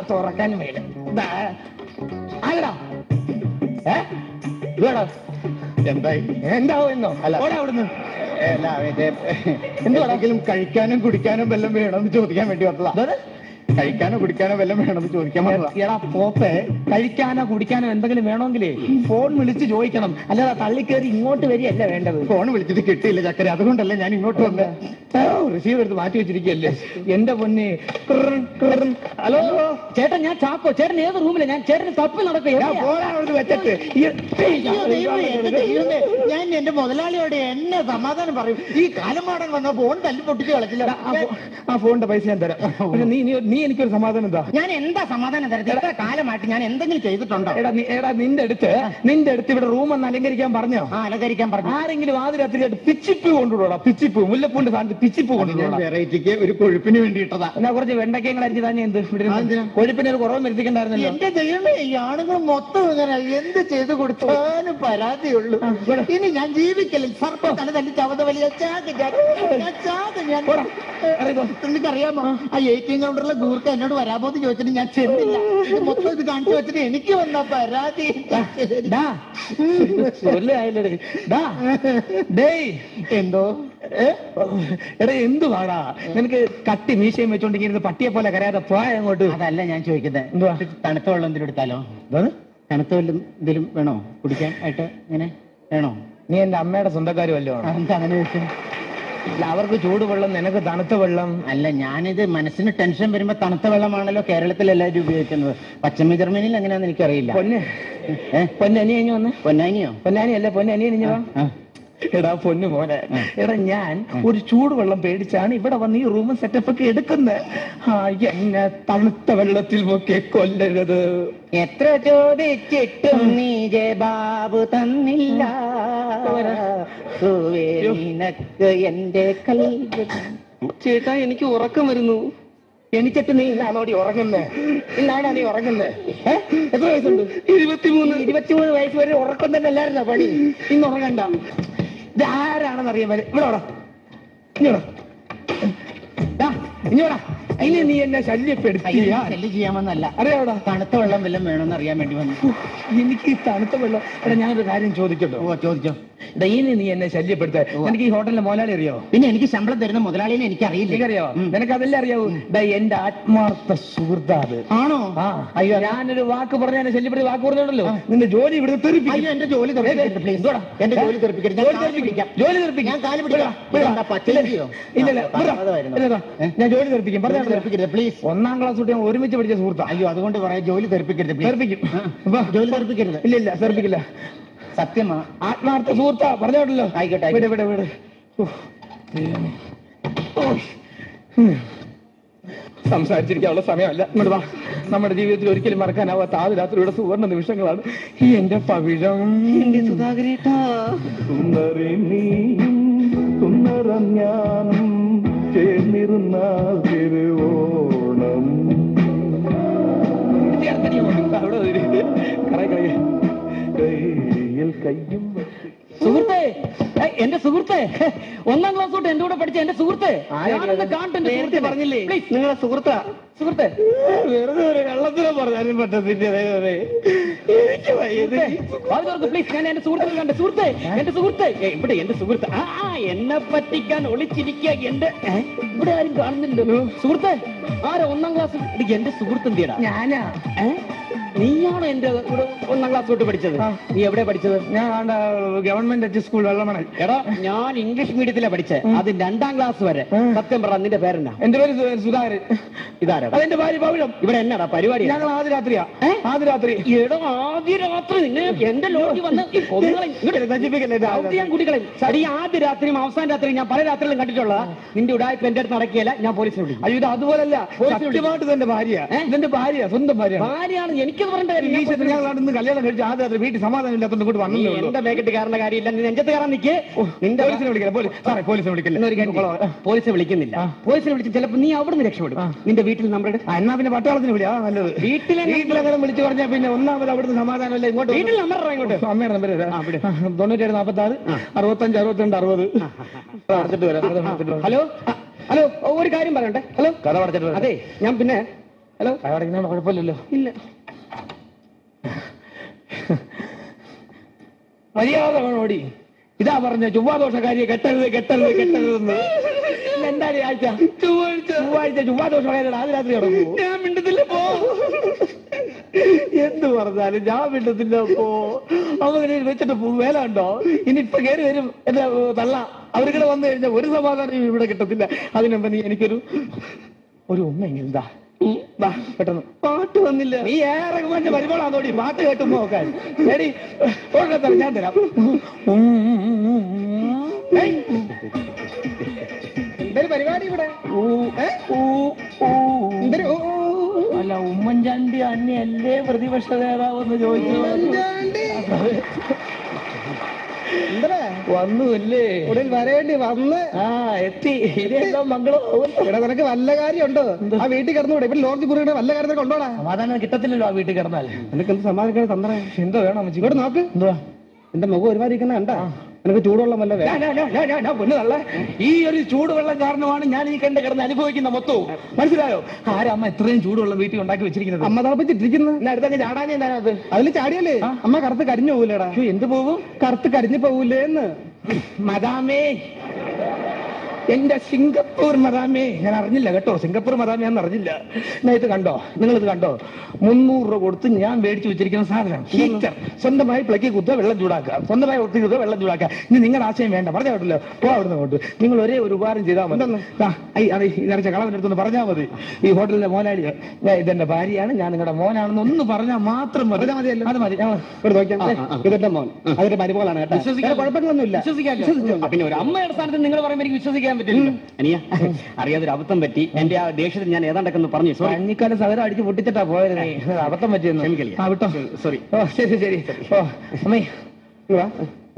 തുറക്കാൻ വേല. ആരടാ? എന്തായി? എന്താവോ എന്നോ? അല്ല അവിടുന്ന് എന്തെങ്കിലും കഴിക്കാനും കുടിക്കാനും വല്ലതും വേണമെന്ന് ചോദിക്കാൻ വേണ്ടി വന്നതാ. കഴിക്കാനോ കുടിക്കാനോ വല്ലതും വേണമെന്ന് ചോദിക്കാൻ വന്നതാ. എടാ പോപ്പേ, കഴിക്കാനോ കുടിക്കാനോ എന്തെങ്കിലും വേണമെങ്കിലേ ഫോൺ വിളിച്ച് ചോദിക്കണം. അല്ലാതെ തള്ളിക്കേറി ഇങ്ങോട്ട് വരികയല്ല വേണ്ടത്. ഫോൺ വിളിച്ചിട്ട് കിട്ടിയില്ല ചക്കര, അതുകൊണ്ടല്ലേ ഞാൻ ഇങ്ങോട്ട് വന്നേ. റിസീവർ എടുത്ത് മാറ്റി വെച്ചിരിക്കുകയല്ലേ എന്റെ പൊന്നെ. ഹലോ ചേട്ടൻ, ഞാൻ ചാക്കോ. ചേട്ടൻ ഏത് റൂമിലെ? ഞാൻ ചേട്ടന് തപ്പി നടക്കുക വെച്ചിട്ട്. ഞാൻ എന്റെ മുതലാളിയോട് എന്നെ സമാധാനം പറയും. ഈ കാലമാടൻ വന്ന ഫോൺ തല്ലി പൊട്ടിച്ച് കളിച്ചില്ല. ആ ഫോണിന്റെ പൈസ ഞാൻ തരാം. പക്ഷെ നീ എനിക്കൊരു സമാധാനം എന്താ? ഞാൻ എന്താ സമാധാനം തരട്ടെ? എത്ര കാലമായിട്ട് ഞാൻ എന്തെങ്കിലും ചെയ്തിട്ടുണ്ടോ? എടാ നിന്റെ അടുത്ത് ഇവിടെ റൂം ഒന്ന് അലങ്കരിക്കാൻ പറഞ്ഞോ? അലങ്കരിക്കാൻ പറഞ്ഞു. ആരെങ്കിലും ആദ്യ രാത്രി പിച്ചിപ്പ് കൊണ്ടുവിടോടാ. പിച്ചിപ്പ്, മുല്ലപ്പൂന്റെ സാധനത്തിൽ പിച്ചിപ്പ് കൊണ്ടുവിടോടാ. വെറൈറ്റിക്ക് ഒരു കൊഴുപ്പിന് വേണ്ടിയിട്ടതാ. എന്നാ കുറച്ച് വെണ്ടക്കങ്ങൾ അരിഞ്ഞ് തന്നെ എന്ത് കൊഴുപ്പിന് ഒരു കുറവ് വരുത്തിക്കണ്ടായിരുന്നല്ലോ. എന്റെ ദൈവമേ, ഈ ആണുങ്ങൾ മൊത്തം ഇങ്ങനെ എന്ത് ചെയ്ത് കൊടുത്താലും പരാതിയുള്ളൂ. ഇനി ഞാൻ ജീവിക്കലും സർപ്പ തല തല്ലി ചവത വലിയ നിനക്കറിയാമോ? ആ ATM കൗണ്ടറിലെ ഗൂർക്ക് എന്നോട് വരാമോന്ന് ചോദിച്ചിട്ട് ഞാൻ ചെന്നില്ല. ഇത് മൊത്തം ഇത് കാണിച്ചു വെച്ചിട്ട് എനിക്ക് വന്ന പരാതി. എന്തോ എടാ എന്തുവാടാ നിനക്ക്? കട്ടി മീശയും വെച്ചോണ്ടിരിക്കുന്നത് പട്ടിയെ പോലെ കരയാതെ പോയ അങ്ങോട്ട്. അതല്ല ഞാൻ ചോദിക്കുന്നത്, എന്തുവാ തണുത്ത വെള്ളം എന്തെങ്കിലും എടുത്താലോ? തണുത്ത വെള്ളം എന്തെങ്കിലും വേണോ കുടിക്കാൻ ആയിട്ട്? ഇങ്ങനെ വേണോ? നീ എന്റെ അമ്മയുടെ സ്വന്തക്കാരും അല്ലോ. എന്താ അങ്ങനെ ചോദിച്ചത്? അവർക്ക് ചൂടുവെള്ളം, നിനക്ക് തണുത്ത വെള്ളം. അല്ല, ഞാനിത് മനസ്സിന് ടെൻഷൻ വരുമ്പോ തണുത്ത വെള്ളമാണല്ലോ കേരളത്തിൽ എല്ലാവരും ഉപയോഗിക്കുന്നത്. പശ്ചിമ ജർമ്മനിയിൽ എങ്ങനെയാന്ന് എനിക്കറിയില്ല. പൊന്നനിയഞ്ഞു വന്ന്. പൊന്നാനിയോ? പൊന്നാനിയല്ല, പൊന്നനിയനിഞ്ഞു വാ. എടാ പൊന്നു മോനെ, എടാ ഞാൻ ഒരു ചൂടുവെള്ളം പേടിച്ചാണ് ഇവിടെ വന്ന് ഈ റൂം സെറ്റപ്പ് ഒക്കെ എടുക്കുന്നത്. എന്നെ തണുത്ത വെള്ളത്തിൽ മുക്കി കൊല്ലരുത്. എത്ര ചോദിച്ചിട്ടും നീ ജയബാബു തന്നില്ല. നിനക്ക് എന്റെ കൽവ്. ചേട്ടാ, എനിക്ക് ഉറക്കം വരുന്നു. എനിക്കിട്ട് നീ ഇന്നാണോടി ഉറങ്ങുന്നേ? ഇന്നാണോ നീ ഉറങ്ങുന്നേ? എത്ര വയസ്സുണ്ട്? 23 വയസ്സ് വരെ ഉറക്കം തന്നെ അല്ലായിരുന്നോ പണി? ഇന്ന് ഉറങ്ങണ്ട. ഇതാരാണെന്ന് അറിയാൻ വരെ ഇവിടെ വാടാ. ഇഞ്ഞോടാ. ഇനി നീ എന്നെ ശല്യപ്പെടുത്തി. ശല്യം ചെയ്യാമെന്നല്ല, അറിയാവടാ. തണുത്ത വെള്ളം വല്ലതും വേണമെന്ന് അറിയാൻ വേണ്ടി വന്നു. എനിക്ക് ഈ തണുത്ത വെള്ളം. എടാ ഞാനൊരു കാര്യം ചോദിക്കട്ടോ? ചോദിച്ചോ. ഇനി നീ എന്നെ ശല്യപ്പെടുത്താൻ. എനിക്ക് ഈ ഹോട്ടലിലെ മുതലാളി അറിയാവോ? പിന്നെ എനിക്ക് ശമ്പളം തരുന്ന മുതലാളിനെ എനിക്കറിയില്ല. എനിക്കറിയാവോ? നിനക്ക് അതെല്ലാം അറിയാവൂ. എന്റെ ആത്മാർത്ഥ സുഹൃത്താത്. ആണോ? അയ്യോ, ഞാനൊരു വാക്ക് പറഞ്ഞ എന്നെ ശല്യപ്പെടുത്തി വാക്ക് പറഞ്ഞോണ്ടല്ലോ നിന്റെ ജോലി ഇവിടെ തെറിപ്പിക്കും. എന്റെ ജോലി തെറിപ്പിക്കരുത്. എന്റെ ജോലി തെറിപ്പിക്കരുത്. ജോലി തെറിപ്പിക്കും. ഞാൻ കാല് പിടിക്കാം. ഞാൻ ജോലി തെറിപ്പിക്കും. തെറിപ്പിക്കരുത് പ്ലീസ്. 1ാം ക്ലാസ് തൊട്ട് ഞാൻ ഒരുമിച്ച് പഠിച്ച സുഹൃത്താ. അയ്യോ, അതുകൊണ്ട് പറയാം, ജോലി തെറിപ്പിക്കരുത്. തെറിപ്പിക്കും. ജോലി തെറിപ്പിക്കരുത്. ഇല്ല തെറിപ്പിക്കില്ല. സത്യമാ, ആത്മാർത്ഥ സുഹൃത്താ. പറഞ്ഞോട്ടല്ലോ. ആയിക്കോട്ടെ. വിട്. സംസാരിച്ചിരിക്കാനുള്ള സമയമല്ല. ഇങ്ങോട്ട് വാ. നമ്മുടെ ജീവിതത്തിൽ ഒരിക്കലും മറക്കാനാവാത്ത ആ രാത്രിയുടെ സുവർണ്ണ നിമിഷങ്ങളാണ് ഈ എന്റെ പവിഴം. എന്റെ സുധാകരേട്ടാ, സുന്ദരി നീയും സുന്ദരം ഞാനും ചേർന്നിരുന്ന തിരുവോണം. കയ്യിൽ കയ്യും സുഹൃത്തെ, എന്റെ സുഹൃത്തെ, 1ാം ക്ലാസ് തൊട്ട് എന്റെ കൂടെ പഠിച്ച എന്റെ സുഹൃത്തെ, നേരത്തെ പറഞ്ഞില്ലേ നിങ്ങളെ സുഹൃത്താ. സുഹൃത്തെ, വെറുതെ ഒരു കള്ളത്തിനെ പറഞ്ഞാലും പറ്റത്തില്ല. പ്ലീസ്, ഞാൻ എന്റെ സുഹൃത്തിനെ കണ്ട. സുഹൃത്തെ, എന്റെ സുഹൃത്തെ, ഇവിടെ എന്റെ സുഹൃത്ത്. എന്നെ പറ്റിക്കാൻ ഒളിച്ചിരിക്കുക. എന്റെ ഇവിടെ ആരും കാണുന്നില്ലല്ലോ. സുഹൃത്തെ, ആരാ 1ാം ക്ലാസ്? എന്റെ സുഹൃത്ത് എന്തിയടാ? ഞാനാ. നീയാണോ എന്റെ കൂടെ 1ാം ക്ലാസ് തൊട്ട് പഠിച്ചത്? നീ എവിടെ പഠിച്ചത്? ഞാൻ ഗവൺമെന്റ് എച്ച് സ്കൂൾ വെള്ളമണൽ. എടാ, ഞാൻ ഇംഗ്ലീഷ് മീഡിയത്തിലാണ് പഠിച്ചത്. അത് 2ാം ക്ലാസ് വരെ. സത്യം പറ, നിന്റെ പേരെന്നാ? എന്റെ പേര് സുധാകരൻ. ഇതാരാ? അതെന്റെ ഭാര്യ പവിഴം. ഇവിടെ എന്നാടാ പരിപാടി? ഞങ്ങൾ ആദ്യ രാത്രിയാ. ആദ്യ രാത്രി. എടോ, ആദ്യ രാത്രി നിന്നെ എന്റെ ലോഡ്ജിൽ വന്ന് കുട്ടികളെയും സരി. ആദ്യ രാത്രിയും അവസാന രാത്രിയും ഞാൻ പല രാത്രികളും കണ്ടിട്ടുള്ളതാ. നിന്റെ ഉടായ്പ എന്റെ അടുത്ത് നടക്കുകയല്ല, ഞാൻ പോലീസിനെ വിളിക്കും. അയ്യോ, ഇത് അതുപോലല്ല. സത്യമായിട്ട് ഇതെന്റെ ഭാര്യ. ഇതെന്റെ ഭാര്യ, സ്വന്തം ഭാര്യ. ഭാര്യയാണ് എനിക്ക് ഞങ്ങൾ കല്യാണം കഴിച്ച് ആദ്യ രാത്രി വീട്ടിൽ സമാധാനം ഇല്ലാത്തോണ്ട് കൂടി വന്നു. എന്റെ മേക്കെട്ട് കയറുന്ന കാര്യമില്ല. നീ നെഞ്ചത്ത് കയറാൻ നിൽക്കേ. നിന്റെ പോലീസിനെ വിളിക്കില്ല. പോലീസിനെ വിളിക്കില്ല. പോലീസിനെ വിളിക്കുന്നില്ല. പോലീസിനെ വിളിച്ച് ചിലപ്പോൾ നീ അവിടെ നിന്ന് രക്ഷപ്പെടും. നിന്റെ വീട്ടിൽ നമ്മുടെ എന്നാ പിന്നെ പട്ടാളത്തിന് വിളിയാ നല്ലത്. വീട്ടിലങ്ങനെ വിളിച്ചു പറഞ്ഞാൽ പിന്നെ ഒന്നാമത് അവിടുന്ന് സമാധാനമല്ല. ഇങ്ങോട്ട് വീട്ടിൽ നമ്പർ ഇങ്ങോട്ട്. അമ്മയുടെ നമ്പർ 97 46 65 62 60 അടച്ചിട്ട് വരാം. ഹലോ ഹലോ, ഒരു കാര്യം പറയണ്ടേ? ഹലോ, കഥ അടച്ചിട്ട് വരാം. അതെ, ഞാൻ പിന്നെ ഹലോ, കഥ അടയ്ക്കുന്നതാണ് കുഴപ്പമില്ലല്ലോ. ഇല്ല, മര്യാദ വേണോടി. ഇതാ പറഞ്ഞ ചൊവ്വാദോഷക്കാരിയെ കെട്ടരുത് കെട്ടരുത് കെട്ടരുതെന്ന്. എന്തായാലും ആഴ്ച ചൊവ്വാഴ്ച ചൊവ്വാദോഷക്കാരിയുടെ ആദ്യ രാത്രി കിടക്കൂ. ഞാൻ മിണ്ടത്തില്ല. പോ, എന്ത് പറഞ്ഞാലും ഞാൻ മിണ്ടത്തില്ല. പോ, അവര് വെച്ചിട്ട് വേല ഉണ്ടോ? ഇനി ഇപ്പൊ കയറി വരും എന്റെ തള്ള. അവർക്കിടെ വന്നു കഴിഞ്ഞാൽ ഒരു സമാധാനം ഇവിടെ കിട്ടത്തില്ല. അതിനുമ്പോ നീ എനിക്കൊരു ഉമ്മ എന്താ പെട്ടെന്ന്. പാട്ട് വന്നില്ല. നീ ഏറെ മറ്റേ പരിപാടാന്നോടി പാട്ട് കേട്ടുമ്പോ നോക്കാൻ. ശരി, ഞാൻ തരാം. എന്തൊരു പരിപാടി ഇവിടെ? അല്ല, ഉമ്മൻചാണ്ടി അന്നയല്ലേ പ്രതിപക്ഷ നേതാവെന്ന് ചോദിച്ചു. വന്നുല്ലേ? ഉടൻ വരേണ്ടി വന്ന് എത്തി. ഇതെല്ലാം മംഗളം. ഇവിടെ നിനക്ക് വല്ല കാര്യമുണ്ടോ? ആ വീട്ടിൽ കിടന്നൂടെ? ഇവിടെ ലോഡ്ജ് മുറിയുടെ വല്ല കാര്യത്തിൽ കൊണ്ടോടാ. സമാധാനം കിട്ടത്തില്ലല്ലോ ആ വീട്ടിൽ കിടന്നാൽ. നിനക്ക് എന്ത് സമാധാനം തന്ത്രം? എന്തോ വേണം? ഇവിടെ നോക്ക്. എന്തുവാ എന്റെ മുഖം ഒരുമാതിരി ഇരിക്കുന്ന കണ്ടാ? നിനക്ക് ചൂടുവെള്ളം വല്ല പൊന്നതല്ല. ഈ ഒരു ചൂടുവെള്ളം കാരണമാണ് ഞാൻ ഈ കിടന്ന് അനുഭവിക്കുന്ന മൊത്തവും. മനസ്സിലായോ? ആരമ്മ ഇത്രയും ചൂടുവെള്ളം വീട്ടിൽ ഉണ്ടാക്കി വെച്ചിരിക്കുന്നത്? അമ്മ തളപ്പിച്ചിട്ടിരിക്കുന്നത്. അടുത്തൊക്കെ ചാടാനേ അത്. അതിൽ ചാടിയല്ലേ അമ്മ കറുത്ത് കരിഞ്ഞു പോകൂലേടാ? എന്ത് പോകും? കറുത്ത് കരിഞ്ഞു പോകൂലേന്ന്. മദാമേ, എന്റെ സിംഗപ്പൂർ മദാമേ. ഞാൻ അറിഞ്ഞില്ല കേട്ടോ, സിംഗപ്പൂർ മദാമേ എന്ന് അറിഞ്ഞില്ല. ഞാൻ ഇത് കണ്ടോ? നിങ്ങളിത് കണ്ടോ? 300 രൂപ കൊടുത്ത് ഞാൻ മേടിച്ചു വെച്ചിരിക്കുന്ന സാധനം ഹീറ്റർ. സ്വന്തമായി പ്ലക്കി കുത്തുക, വെള്ളം ചൂടാക്കുക. സ്വന്തമായി ഒത്തി കുത്തുക, വെള്ളം ചൂടാക്കുക. ഇനി നിങ്ങളുടെ ആശയം വേണ്ട, പറഞ്ഞാൽ കേട്ടല്ലോ. പോ അവിടുന്ന് കൊണ്ട്. നിങ്ങൾ ഒരേ ഒരു ഉപകാരം ചെയ്താൽ മതി. നിറച്ച കളവിന്റെ അടുത്തൊന്ന് പറഞ്ഞാൽ മതി. ഈ ഹോട്ടലിലെ മോനാളി ഞാൻ ഇതെന്റെ ഭാര്യയാണ്, ഞാൻ നിങ്ങളുടെ മോനാണെന്ന് ഒന്ന് പറഞ്ഞാൽ മാത്രം മതി. അത് മതി. ഞങ്ങൾ ഇവിടെ നോക്കാം. ഇതെന്റെ മോൻ, അതിന്റെ മരുമകളാണ് കേട്ടോ. വിശ്വസിക്കാൻ കുഴപ്പങ്ങളൊന്നുമില്ല. പിന്നെ ഒരു അമ്മയുടെ സ്ഥാനത്ത് നിങ്ങൾ പറയുമ്പോൾ എനിക്ക് വിശ്വസിക്കാൻ പറ്റില്ല. അനിയ, അറിയാതൊരു അബദ്ധം പറ്റി. എന്റെ ആ ദേഷ്യത്തിൽ ഞാൻ ഏതാണ്ടൊക്കെ പറഞ്ഞു. അഞ്ഞിക്കാലം സഹരം അടിച്ച് പൊട്ടിച്ചിട്ടാ പോയത്. അബദ്ധം പറ്റിയെന്ന് വിട്ടോ. സോറി. ഓ ശരി ശരി. ഓ അമ്മേ,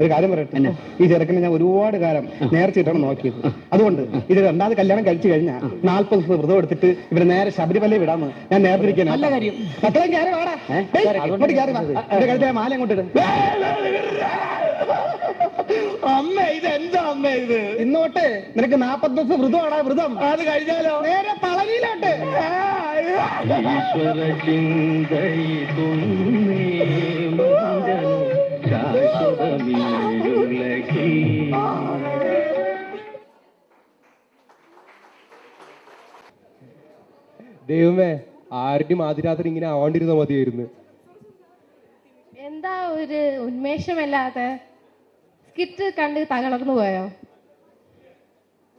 ഒരു കാര്യം പറയട്ടെ. ഈ ചെറുക്കനെ ഞാൻ ഒരുപാട് കാലം നേർച്ചിട്ടാണ് നോക്കിയത്. അതുകൊണ്ട് ഇത് 2ാമത് കല്യാണം കഴിച്ചു കഴിഞ്ഞാൽ 40 ദിവസം വ്രതം എടുത്തിട്ട് ഇവിടെ നേരെ ശബരിമല വിടാമെന്ന് ഞാൻ നേർത്തിരിക്കാൻ. നല്ല കാര്യം. അത്രയും കയറി വാടാ. കഴുത്ത മാല അങ്ങോട്ട്. അമ്മ ഇത് എന്താ അമ്മ ഇത്? ഇന്നോട്ട് നിനക്ക് 40 ദിവസം വ്രതമാടാ. വ്രതം അത് കഴിഞ്ഞാലോ നേരെ പളനിയിലോട്ട്. ദൈവമേ, ആരുടെയും ആദ്യരാത്രി ഇങ്ങനെ ആവാണ്ടിരുന്ന മതിയായിരുന്നു. എന്താ ഒരു ഉന്മേഷമല്ലാത്ത സ്കിറ്റ് കണ്ട് തകർന്നു പോയോ?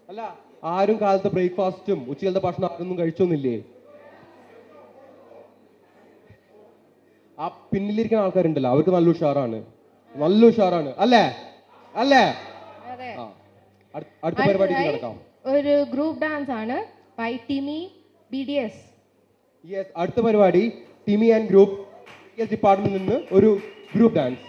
അല്ല, ആരും കാലത്തെ ബ്രേക്ക്ഫാസ്റ്റും ഉച്ചക്കലത്തെ ഭക്ഷണം ആരൊന്നും കഴിച്ചൊന്നില്ലേ? ആ പിന്നിലിരിക്കുന്ന ആൾക്കാരുണ്ടല്ലോ, അവർക്ക് നല്ല ഉഷാറാണ്, നല്ല ഉഷാറാണ്. അല്ലേ അല്ലേ? അടുത്ത പരിപാടിക്ക് കിടക്കാം. ഒരു ഗ്രൂപ്പ് ഡാൻസ് ആണ് ബൈ ടിമി, BDS. യെസ്, അടുത്ത പരിപാടി ടിമി ആൻഡ് ഗ്രൂപ്പ് ഡിപ്പാർട്ട്മെന്റിൽ നിന്ന് ഒരു ഗ്രൂപ്പ് ഡാൻസ്.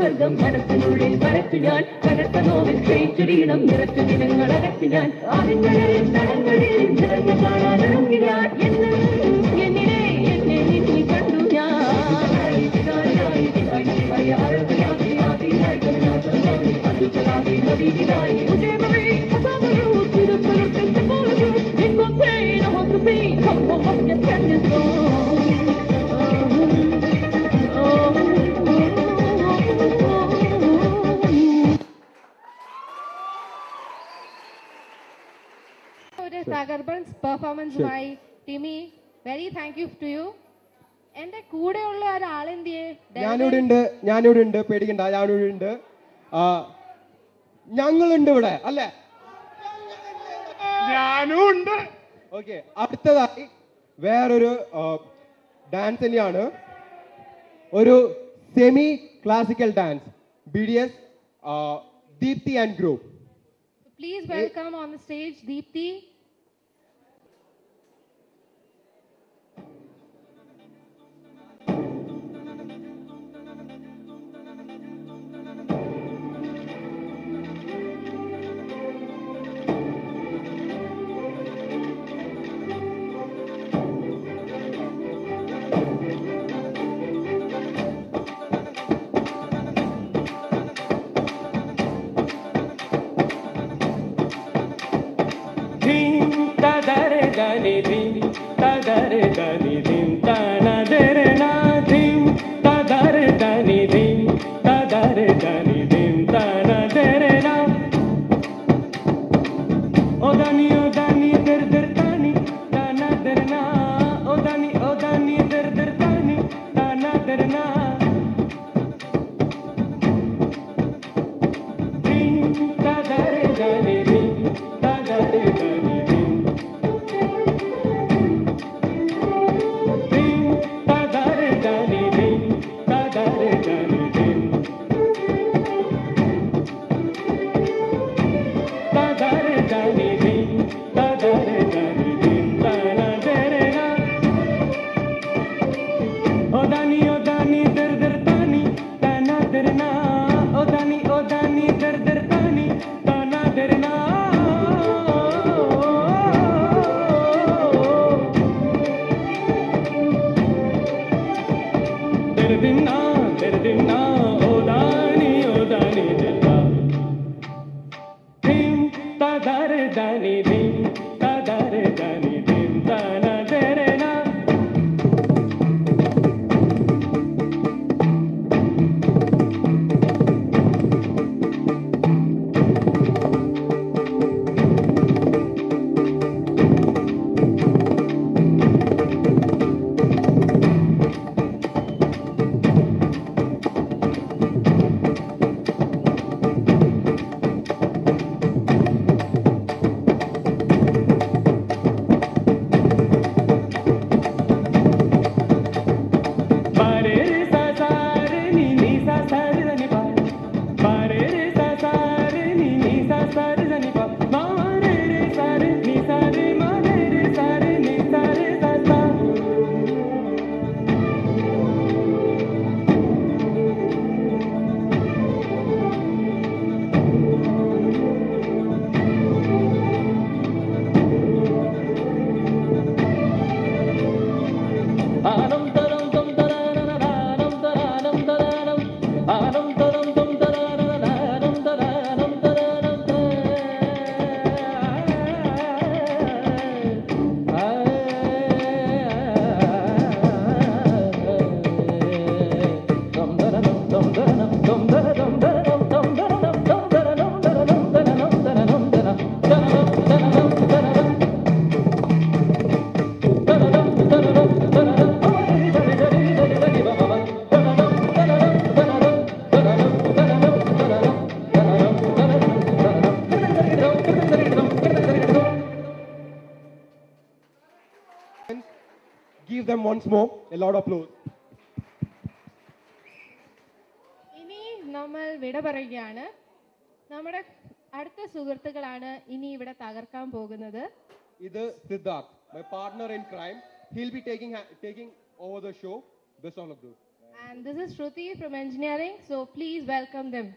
സ്വർഗം മനസ്സിനുള്ളിൽ വരച്ചു ഞാൻ കനത്ത നോവിൽ ക്ഷയിച്ചൊരീണം നിറച്ചു ദിനങ്ങൾ അകറ്റി ഞാൻ ആദിങ്ങളിൽ തടങ്ങളിൽ നിറഞ്ഞു കാണാനിറങ്ങി ഞാൻ എന്നും എന്നിലെ എന്നെ നിന്നിൽ കണ്ടു ഞാൻ Sagarban's performance-മായി ടിമി very thank you to you. എന്റെ കൂടെയുള്ള ഒരാളെന്തിയെ? ഞാനിവിടെ ഉണ്ട്, പേടിക്കണ്ട, ഞാനിവിടെ ഉണ്ട്, ഞങ്ങളുണ്ട് ഇവിടെ അല്ലേ? ഞാനും ഉണ്ട്. ഓക്കെ, അടുത്തതായി വേറൊരു ഡാൻസ് തന്നെയാണ്, ഒരു semi classical dance, BDS Deepthi and group. Please welcome on the stage Deepthi. ധനി ധിം തദര ധനി ധിം തന ദര നാ ധിം ആനം തരം തം തരാനം തരാനം തരാനം ആനം തരം തം തരാനം തരാനം തരാനം Give them once more a loud applause. ഇനി നമ്മൾ വിട പറയുകയാണ്. നമ്മുടെ അടുത്ത സുഹൃത്തുക്കളാണ് ഇനി ഇവിടെ തകർക്കാൻ പോകുന്നത്. ഇത് Siddharth, my partner in crime. He'll be taking over the show. Best of luck, dude. And this is Shruti from engineering, so please welcome them.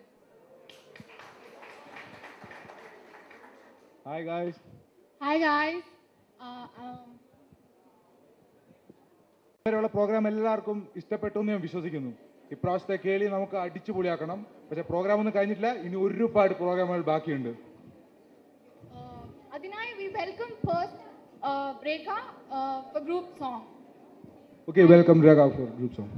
Hi guys. Hi guys. ഇവരുള്ള പ്രോഗ്രാം എല്ലാവർക്കും ഇഷ്ടപ്പെട്ടു എന്ന് ഞാൻ വിശ്വസിക്കുന്നു. ഇപ്രാവശ്യത്തെ കേളി നമുക്ക് അടിച്ചുപൊളിയാക്കണം. പക്ഷെ പ്രോഗ്രാം ഒന്നും കഴിഞ്ഞിട്ടില്ല, ഇനി ഒരുപാട് പ്രോഗ്രാമുകൾ ബാക്കിയുണ്ട്. അതിനായി we welcome first Rekha for group song. Okay, welcome Rekha for group song.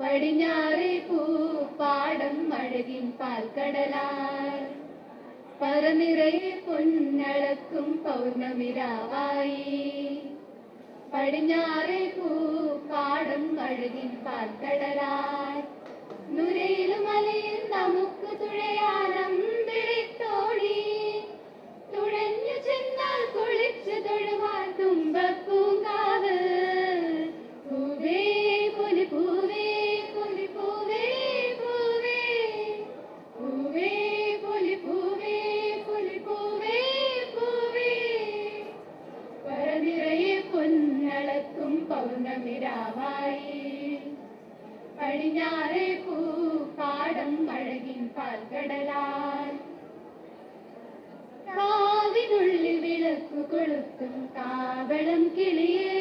പടിഞ്ഞാറേ പൂപ്പാടം അഴകിൻ പാൽക്കടലാൽ പറനിറയെ പൊന്നളക്കും പൗർണമിരാവായി പടിഞ്ഞാറേ പൂപ്പാടം അഴകിൻ പാൽക്കടലാൽ നുരയിലും മലയിൽ നമുക്ക് തുഴയാനം വിളിത്തോടി തുഴഞ്ഞു ചെന്നാൽ കുളിച്ചു തൊഴുവാൻ തുമ്പപ്പൂങ്കാവ് പൂവേ പുലി പൂവേ പുലി പൂവേ പൂവേ പൂവേ പുലി പൂവേ പുലി പൂവേ പൂവേ പറനിറയെ പൊന്നളക്കും പൗർണമിരാവായി പടിഞ്ഞാറേ പൂപ്പാടം അഴകിൻ പാൽക്കടലാൽ കാവിനുള്ളിൽ വിളക്കു കൊളുത്തും കാവളം കിളിയേ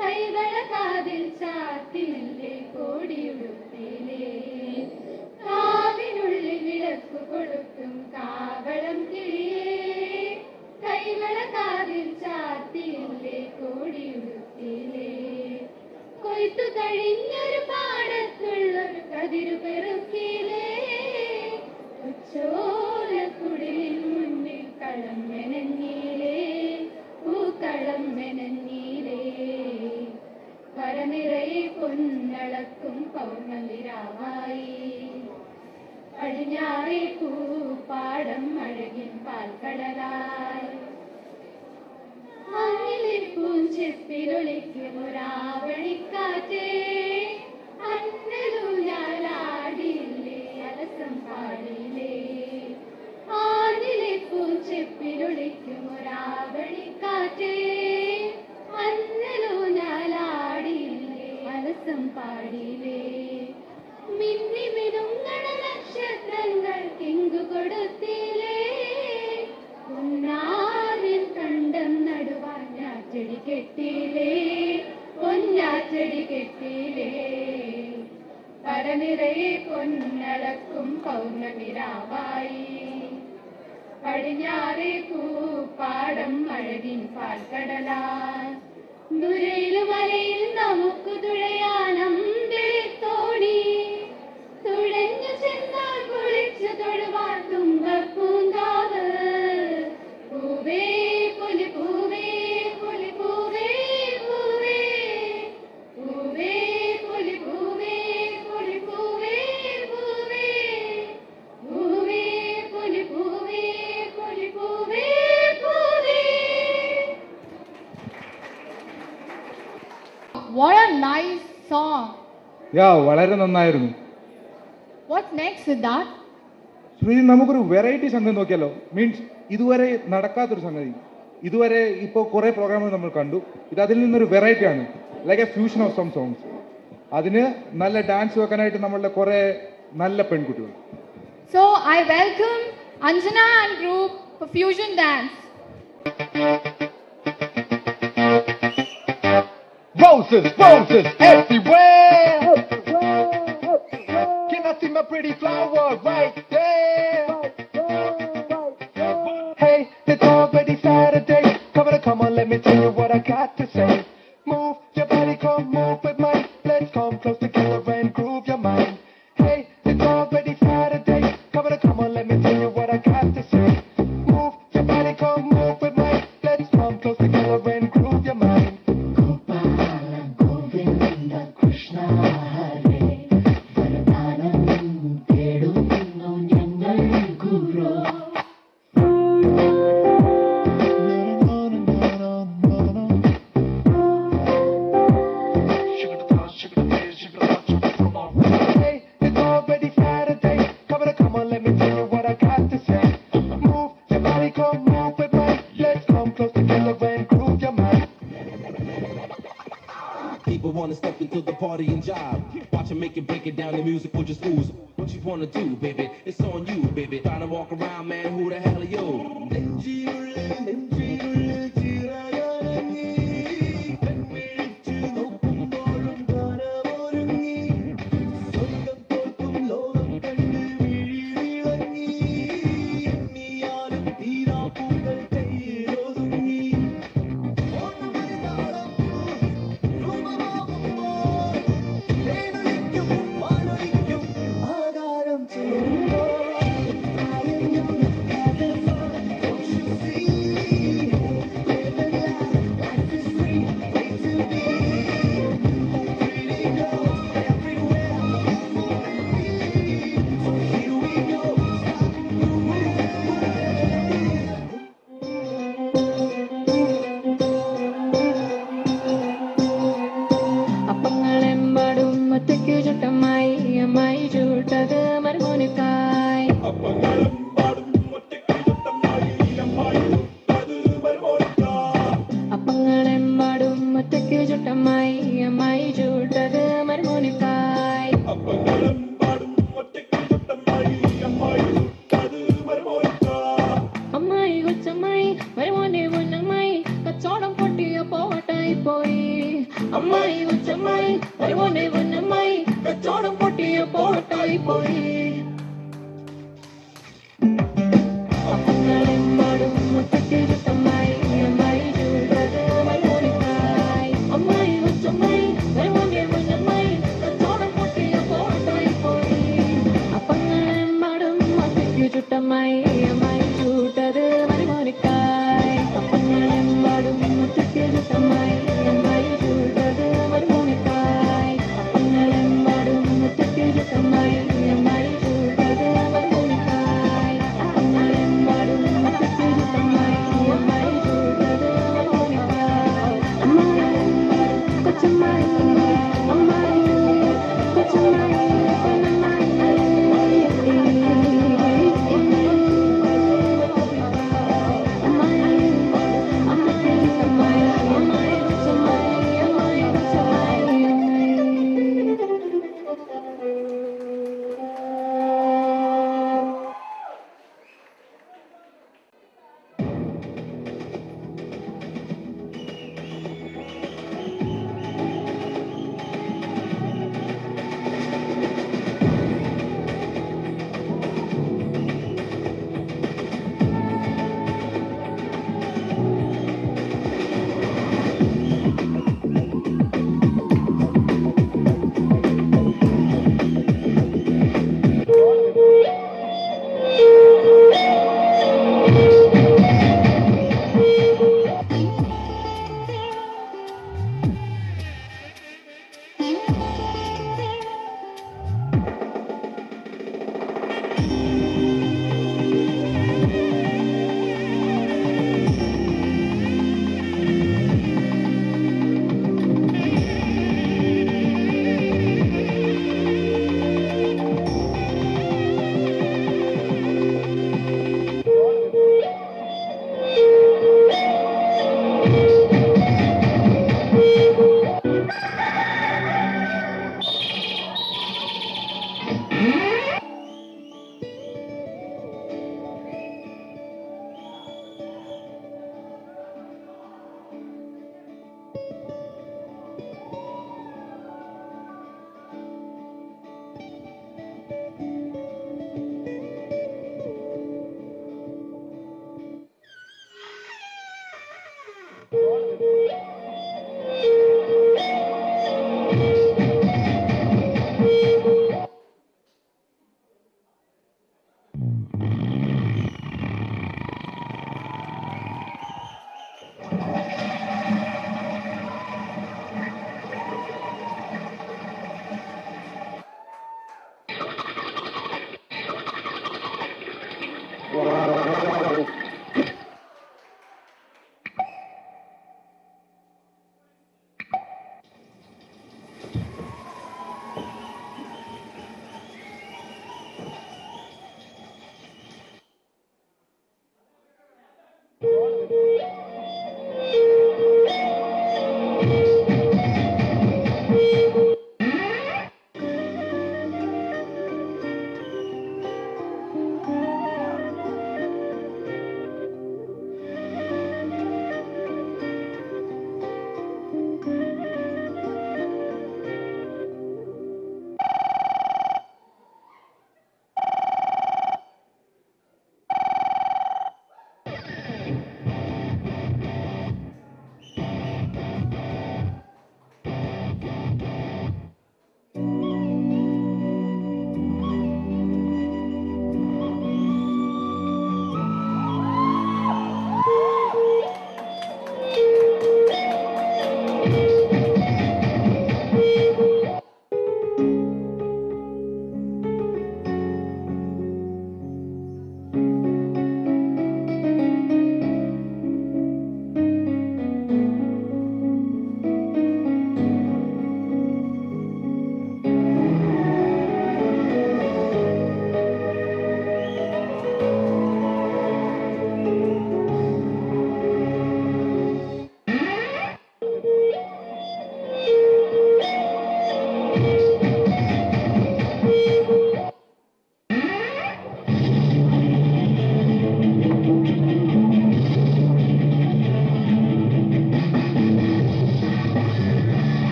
കൈകള കാതിൽ ചാത്തിനില്ലേ കോടിയുടുത്തിലേ കാവിനുള്ളിൽ വിളക്കു കൊളുത്തും കാവളം കിളിയേ കൈകള കാതിൽ ചാത്തിനില്ലേ കോടിയുടുത്തിലേ കൊയ്ത്തു കഴിഞ്ഞൊരു പാടത്തുള്ളൊരു കതിരു പെറുക്കിലേ ഉച്ചോലക്കുടിലിൻ മുന്നിൽ കളം മെനഞ്ഞീലേ പൂക്കളം മെനഞ്ഞീലേ കരനിറയെ പൊന്നളക്കും പൗർണമിരാവായി പടിഞ്ഞാറേ പൂപ്പാടം അഴകിൻ പാൽക്കടലായി അങ്ങിലെ പൂഞ്ചെപ്പിലൊളിക്കും ഒരാവണിക്കാറ്റേ അന്നലൂയാലാടിയില്ലേ അലസം പാടിയില്ലേ ആനിലെ പൂഞ്ചെപ്പിലൊളിക്കും ഒരാവണിക്കാറ്റേ അന്നലൂയാലാടിയില്ലേ അലസം പാടിയില്ലേ മിന്നി മിനുങ്ങണ നക്ഷത്രങ്ങൾ കിങ്കു കൊടുത്തില്ലേ പൊന്നാരിൻ കണ്ടം നടുവാൻ ഞാച്ചെടി കെട്ടിയില്ലേ പൊന്നാച്ചെടി കെട്ടിയില്ലേ പരനിറയെ പൊന്നളക്കും പൗർണമിരാവായി പടിഞ്ഞാറേ പൂപ്പാടം അഴകിൻ പാൽക്കടലാൽ ദുരയിൽ വരയിൽ നമുക്ക് തുഴയാനം തോണി തുഴഞ്ഞു ചെന്നാൽ കുളിച്ചു തൊഴുവാൻ തുമ്പപ്പൂങ്കാവ് പൂവേ പുലി പൂവേ പുലി പൂവേ പൂവേ പൂവേ പുലി പൂവേ പുലി പൂവേ പൂവേ പൂവേ പുലി പൂവേ പുലി പൂവേ പൂവേ. What a nice song. വളരെ നന്നായിരുന്നു. What's next, Siddharth? ശ്രീ, നമുക്കൊരു വെറൈറ്റി സംഗതി നോക്കിയാലോ? മീൻസ് ഇതുവരെ നടക്കാത്തൊരു സംഗതി. ഇതുവരെ ഇപ്പോൾ കുറേ പ്രോഗ്രാമുകൾ നമ്മൾ കണ്ടു. ഇത് അതിൽ നിന്നൊരു വെറൈറ്റി ആണ്, like a fusion of some songs. അതിന് നല്ല ഡാൻസ് വെക്കാനായിട്ട് നമ്മളുടെ കുറേ നല്ല പെൺകുട്ടികൾ. So I welcome Anjana and group for fusion dance. Roses, roses everywhere. Can I see my pretty flower right there? Hey, it's already Saturday. Come on, let me tell you what I got to say. Move your body, come move with mine. Let's come close together and groove your mind. Hey, it's already Saturday. Come on, let me tell you what I got to say. Move your body, come move with mine. Let's come close together and groove your mind. People wanna step into the party and jive. Watch it, make it, break it down. The music will just ooze. What you wanna do, baby? It's on you, baby. Trying to walk around, man. Who the hell are you? Bye.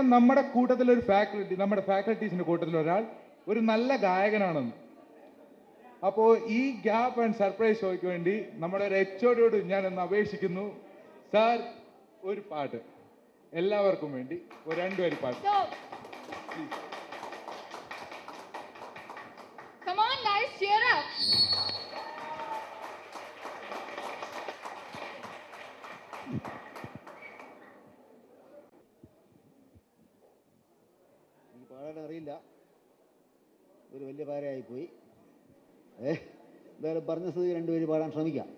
എനിക്കറിയാം നമ്മുടെ കൂട്ടത്തിലൊരു ഫാക്കൽറ്റി, നമ്മുടെ ഫാക്കൽറ്റീസിന്റെ കൂട്ടത്തിൽ ഒരാൾ ഒരു നല്ല ഗായകനാണെന്ന്. അപ്പോൾ ഈ ഗ്യാപ്പ് ആൻഡ് സർപ്രൈസ് ഷോയ്ക്ക് വേണ്ടി നമ്മുടെ ഒരു എച്ച്ഒഡിയോട് ഞാൻ ഒന്ന് അപേക്ഷിക്കുന്നു. സാർ, ഒരു പാട്ട് എല്ലാവർക്കും വേണ്ടി ഒരു 2 വരി പാട്ട്. Come on guys, cheer up. എനിക്ക് പാടാൻ അറിയില്ല, ഒരു വലിയ പാരയായിപ്പോയി. എന്തായാലും പറഞ്ഞ സ്ഥിതി 2 വരി പാടാൻ ശ്രമിക്കാം.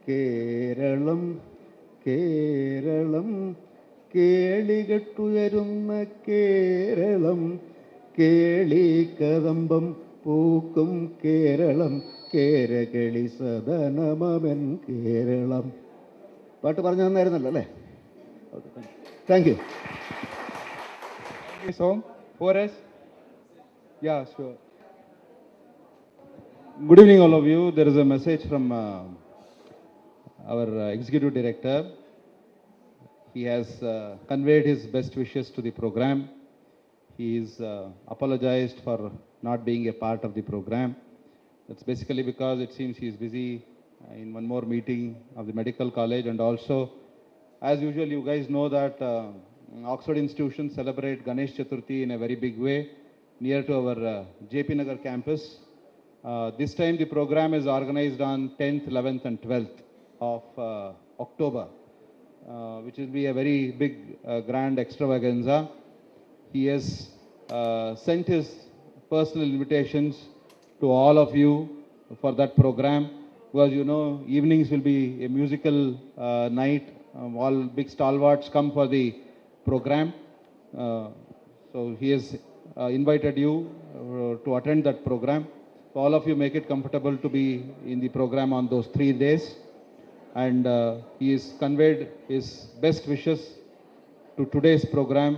കേരളം കേരളം കേളികെട്ടുയരുന്ന കേരളം, കേളി കദംബം പൂക്കും കേരളം, കേരകളി സദനമവൻ കേരളം. പാട്ട് പറഞ്ഞു തന്നായിരുന്നല്ലോ അല്ലേ? Thank you. Song for us? Yeah, sure. Good evening, all of you. There is a message from our executive director. He has conveyed his best wishes to the program. He is apologized for not being a part of the program. That's basically because it seems he is busy in one more meeting of the medical college, and also, as usual, you guys know that Oxford institutions celebrate Ganesh Chaturthi in a very big way near to our JP Nagar campus. This time the program is organized on 10th, 11th and 12th of October, which will be a very big grand extravaganza. He has sent his personal invitations to all of you for that program, because you know evenings will be a musical night. All big stalwarts come for the program. So he has invited you to attend that program. So all of you make it comfortable to be in the program on those 3 days. And he has conveyed his best wishes to today's program.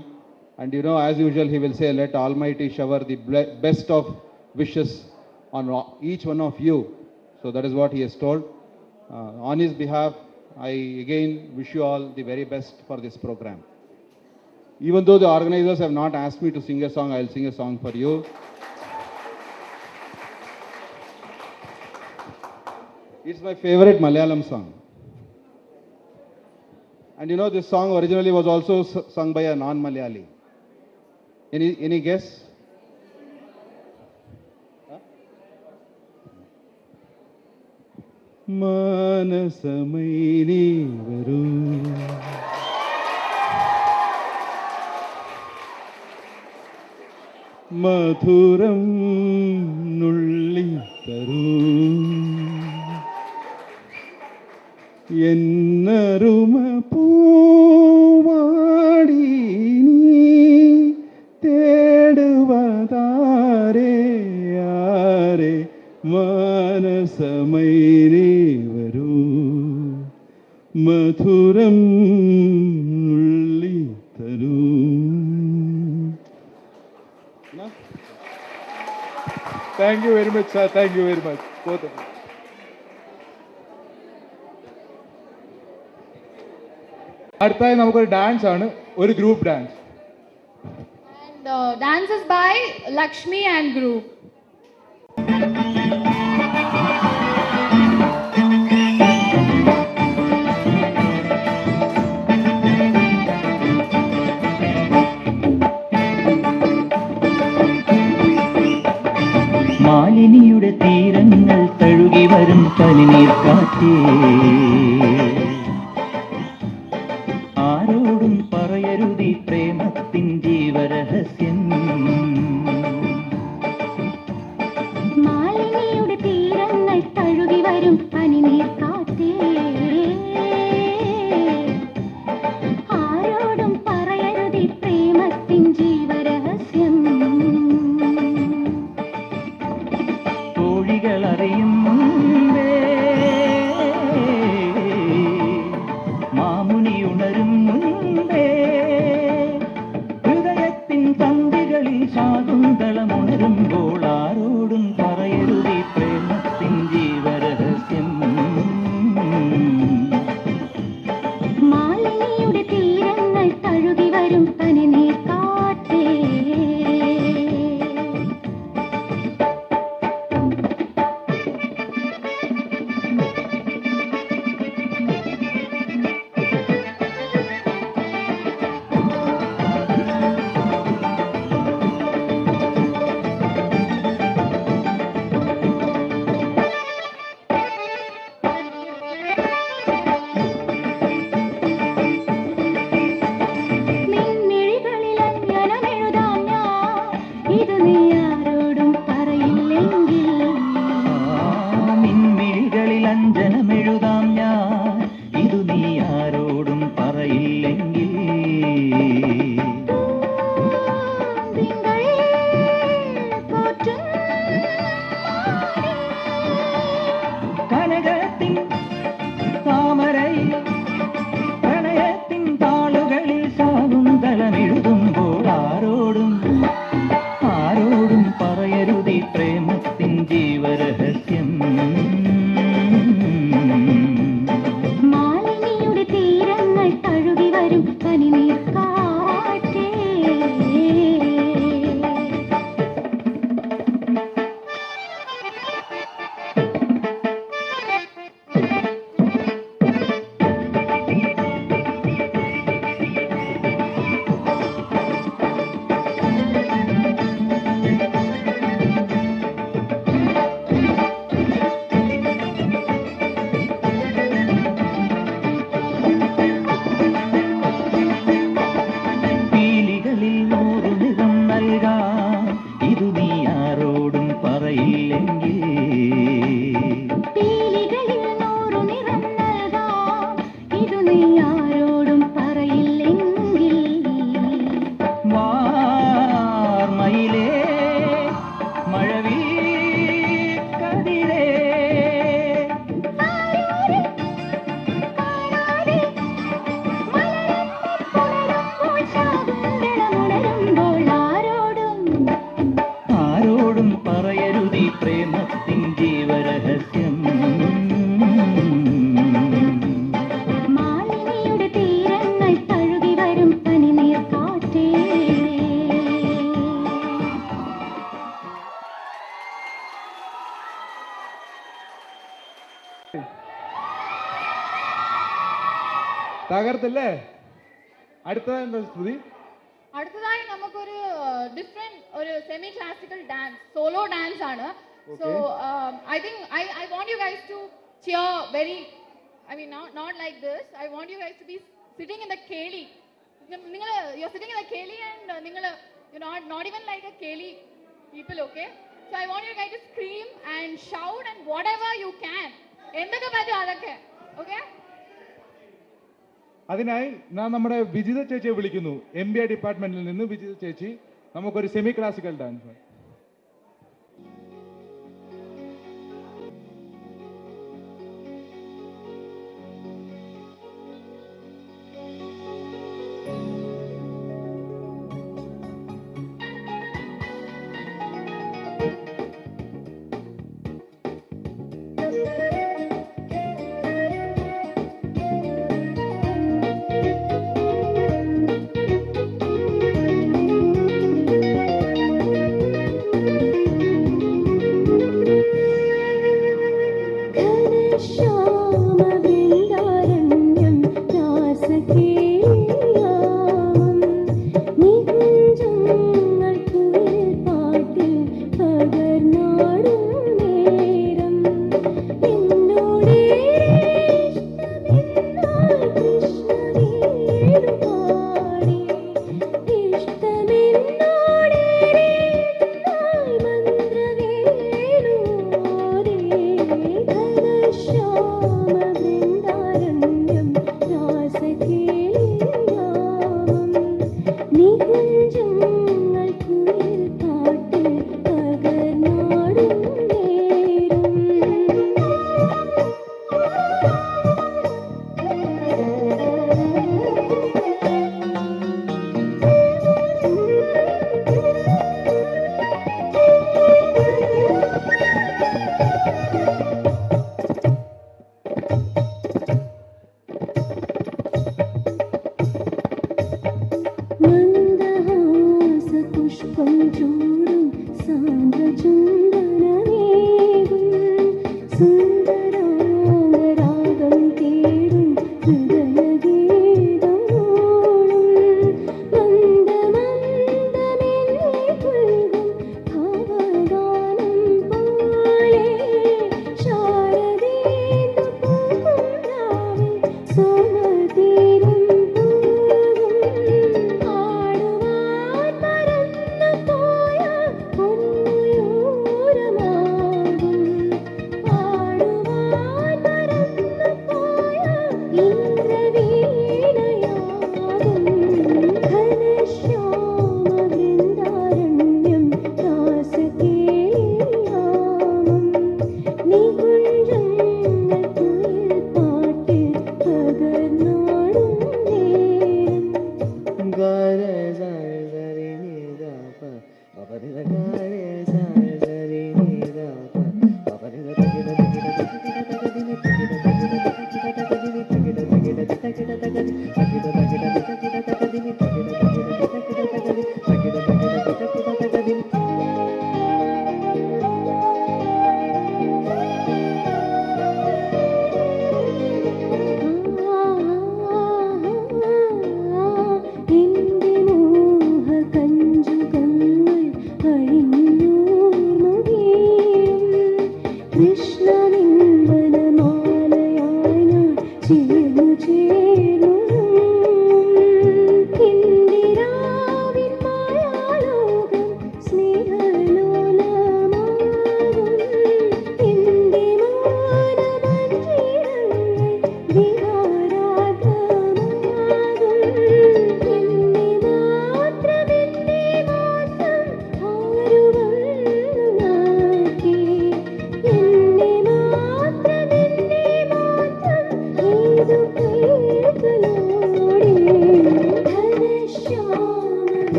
And you know, as usual, he will say, let Almighty shower the best of wishes on each one of you. So that is what he has told. On his behalf, I again wish you all the very best for this program. Even though the organizers have not asked me to sing a song, I'll sing a song for you. It's my favorite Malayalam song. And you know, this song originally was also sung by a non-Malayali. Any guess? Manasamai varu മധുരം നുള്ളിത്തരൂ എന്നരുമ പൂവാടി നീ തേടുവതാരേ ആരേ മാനസമൈനേ വരൂ മധുരം നുള്ളിത്തരൂ. Thank you very much, sir. Thank you very much. Both of you. അടുത്തായി നമുക്കൊരു ഡാൻസ് ആണ്, ഒരു group dance. And dance is by Lakshmi and group. മാലിനിയുടെ തീരങ്ങൾ തഴുകി വരും പനിനീർ കാറ്റേ, ആരോടും പറയരുതി പ്രേമത്തിൻ ജീവരഹസ്യം. മാലിനിയുടെ തീരങ്ങൾ തഴുകി വരും പനിനീർ കാറ്റേ, ആരോടും പറയരുതി പ്രേമത്തിൻ ജീവരഹസ്യം. അറിയും മുൻപേ മാമുനി ഉണരും മുൻപേ ഹൃദയത്തിൻ തന്തികൾ തകർത്തല്ലേ? അടുത്തതായി എന്താ ശ്രുതി? അടുത്തതായി നമുക്കൊരു ഡിഫറെന്റ് ഒരു semi classical dance, solo dance ആണ്. So I think I want you guys to cheer very, I mean not like this. I want you guys to be sitting in the keli. You're sitting in the keli and you're not even like a keli people, okay? So I want you guys to scream and shout and whatever you can. Endaka pattu adakke, okay? അതിനായി ഞാൻ നമ്മുടെ വിജിത ചേച്ചിയെ വിളിക്കുന്നു. MBA ഡിപ്പാർട്ട്മെന്റിൽ നിന്ന് വിജിത ചേച്ചി നമുക്കൊരു സെമി ക്ലാസിക്കൽ ഡാൻസ്.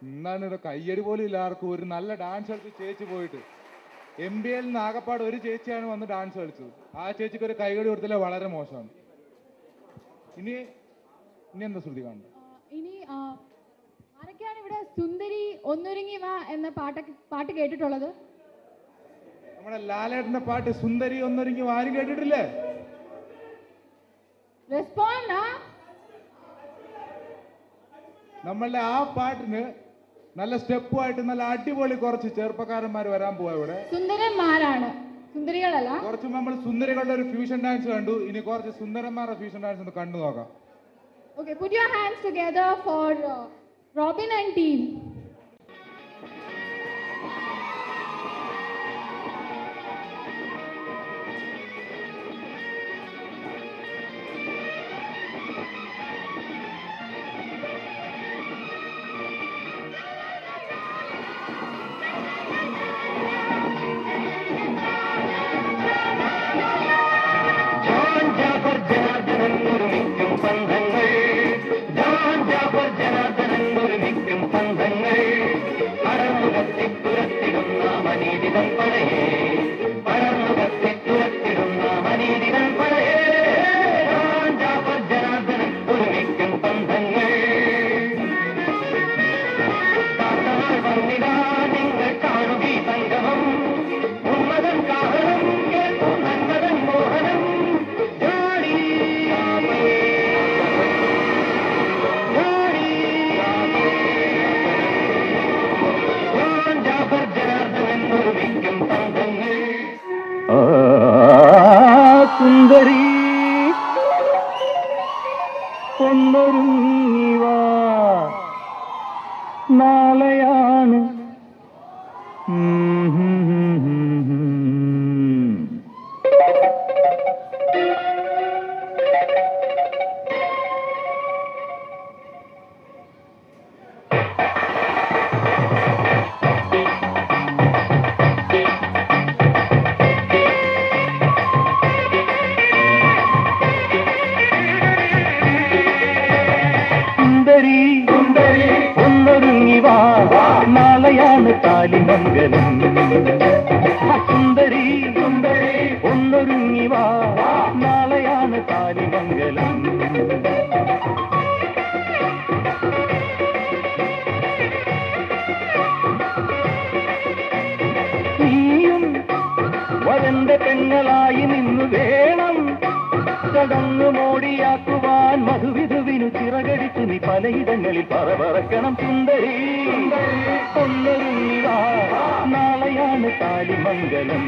എന്താണ് ഇവിടെ കയ്യടി പോലും ഇല്ല ആർക്കും. ഒരു നല്ല ഡാൻസ് കളിച്ച് ചേച്ചി പോയിട്ട് MBAയിൽ നിന്ന് ആകപ്പാട് ഒരു ചേച്ചിയാണ് വന്ന് ഡാൻസ് കളിച്ചത്. ആ ചേച്ചിക്ക് ഒരു കൈകടി കൊടുത്തില്ല, വളരെ മോശമാണ്. ഇനി എന്താ ശ്രുതി കാണുന്നത്? ഇനി ആരൊക്കെയാണ് ഇവിടെ സുന്ദരി ഒന്നൊരുങ്ങി വാ എന്ന പാട്ട് കേട്ടിട്ടുള്ളത്? നമ്മുടെ ലാലേട്ടന്റെ പാട്ട് സുന്ദരി ഒന്നൊരുങ്ങി ആരും കേട്ടിട്ടില്ലേ? റെസ്പോണ്ട്. നമ്മളുടെ ആ പാട്ടിന് നല്ല സ്റ്റെപ്പുമായിട്ട് നല്ല അടിപൊളി കുറച്ച് ചെറുപ്പക്കാരന്മാർ വരാൻ പോവാ ഇവിടെ. സുന്ദരന്മാരാണ്, സുന്ദരികളല്ല. കുറച്ച് നമ്മൾ സുന്ദരികളുടെ ഒരു ഫ്യൂഷൻ ഡാൻസ് കണ്ടു, ഇനി കുറച്ച് സുന്ദരന്മാരുടെ ഫ്യൂഷൻ ഡാൻസ് ഒന്ന് കണ്ടു നോക്കാം. Okay, put your hands together for Robin and team. സുന്ദരി ഒന്നൊരുങ്ങി വാ, നാളെയാണ് ഒന്നൊരുങ്ങി വാ, നാളെയാണ് താലിമംഗലം. സുന്ദരി ഒന്നൊരുങ്ങി വാ, നാളെയാണ് താലിമംഗലം. നീയും വരന്റെ പെങ്ങളായി നിന്നു വേണം ചടങ്ങ് മോടിയാക്കുവാൻ. മധുവിധുവിനു ചിറകടിച്ചു നീ പലയിടങ്ങളിൽ പറക്കണം. സുന്ദരി ഒന്നൊരുങ്ങി വാ, നാളെയാണ് താലിമംഗലം.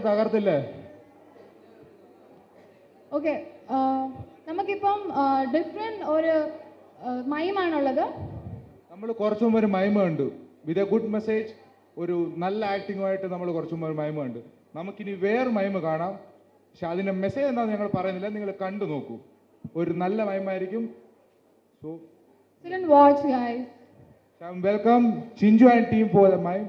തകർത്തില്ലേ? ഓക്കെ, നമുക്കിപ്പം ഡിഫറെന്റ് ഒരു മൈമാണുള്ളത്. നമ്മൾ കുറച്ചു മുമ്പ് ഒരു മൈമ ഉണ്ട് വിത്ത് എ ഗുഡ് മെസ്സേജ്, ഒരു നല്ല ആക്ടിങ്ങുമായിട്ട് നമ്മൾ കുറച്ചു മുമ്പ് ഒരു മൈമ ഉണ്ട്. നമുക്കിനി വേറെ മൈമ കാണാം. പക്ഷെ അതിന്റെ മെസ്സേജ് എന്താണെന്ന് ഞങ്ങൾ പറയുന്നില്ല, നിങ്ങൾ കണ്ടു നോക്കൂ. ഒരു നല്ല മൈമായിരിക്കും. So watch guys. Welcome Chinchu and team for the mime.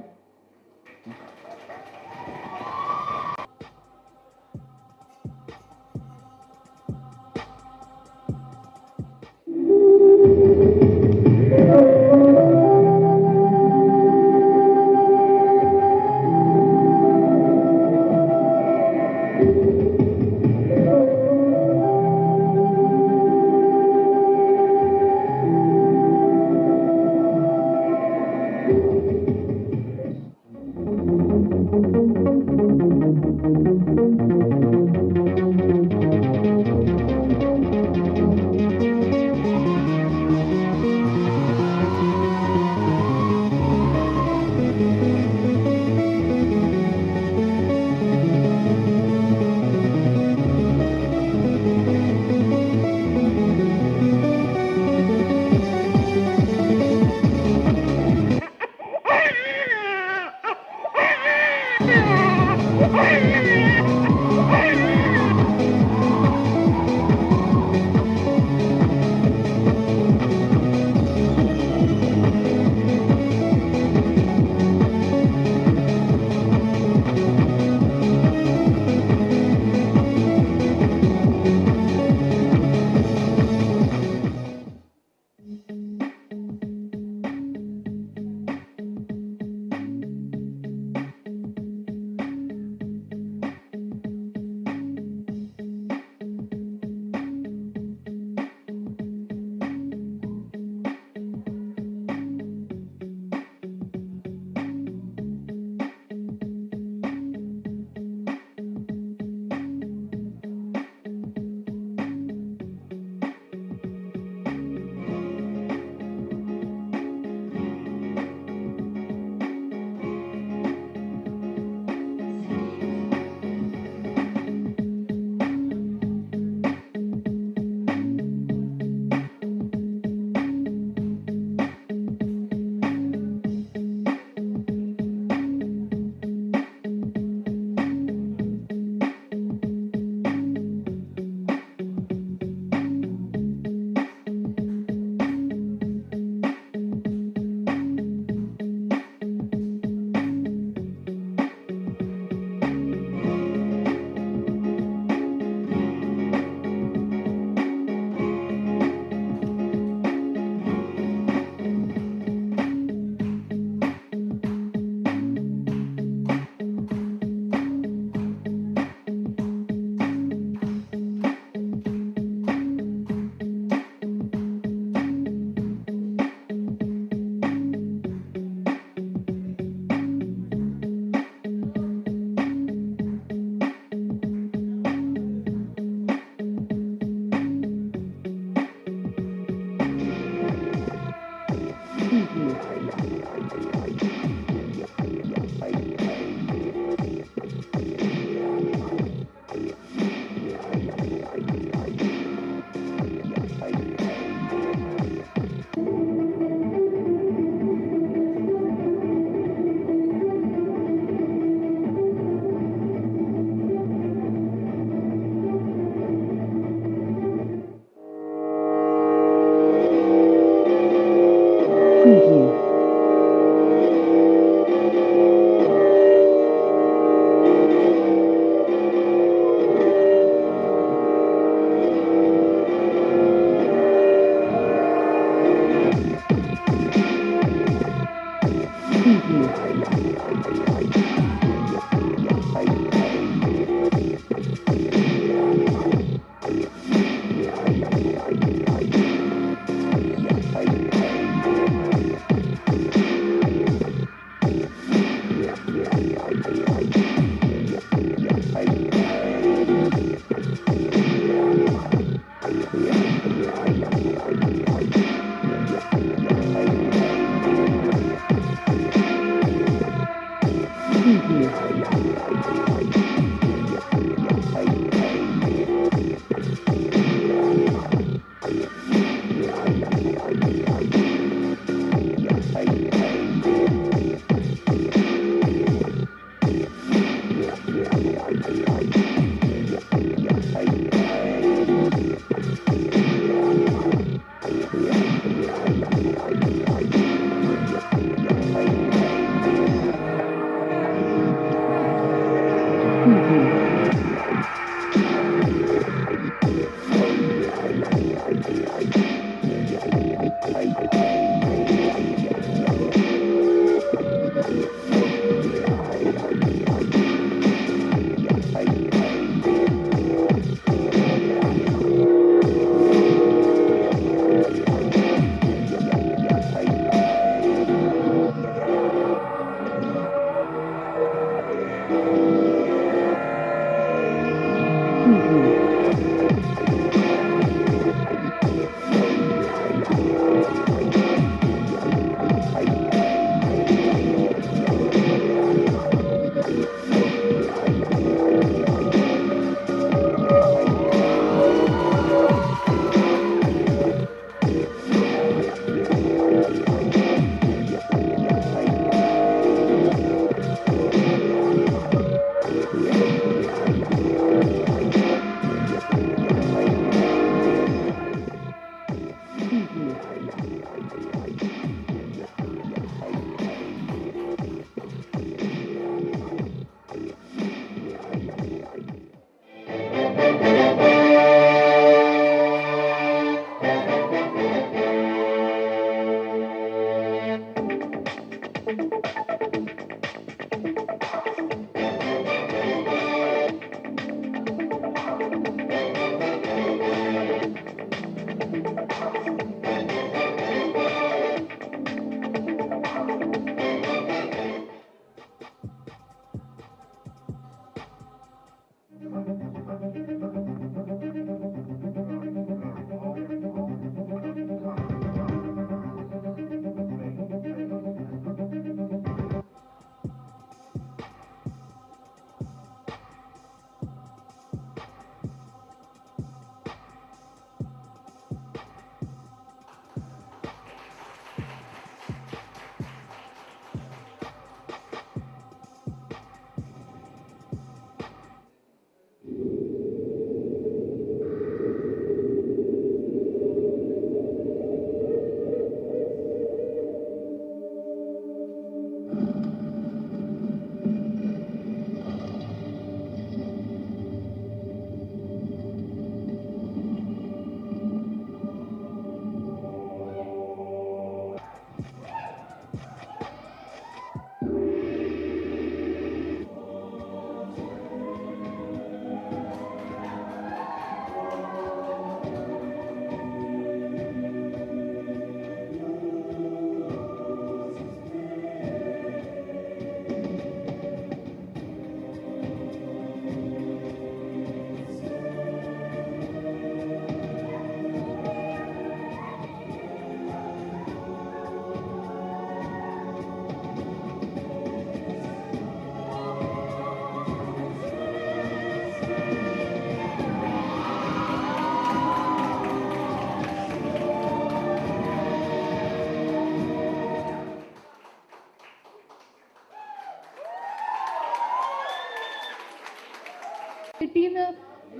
കിട്ടിയെന്ന്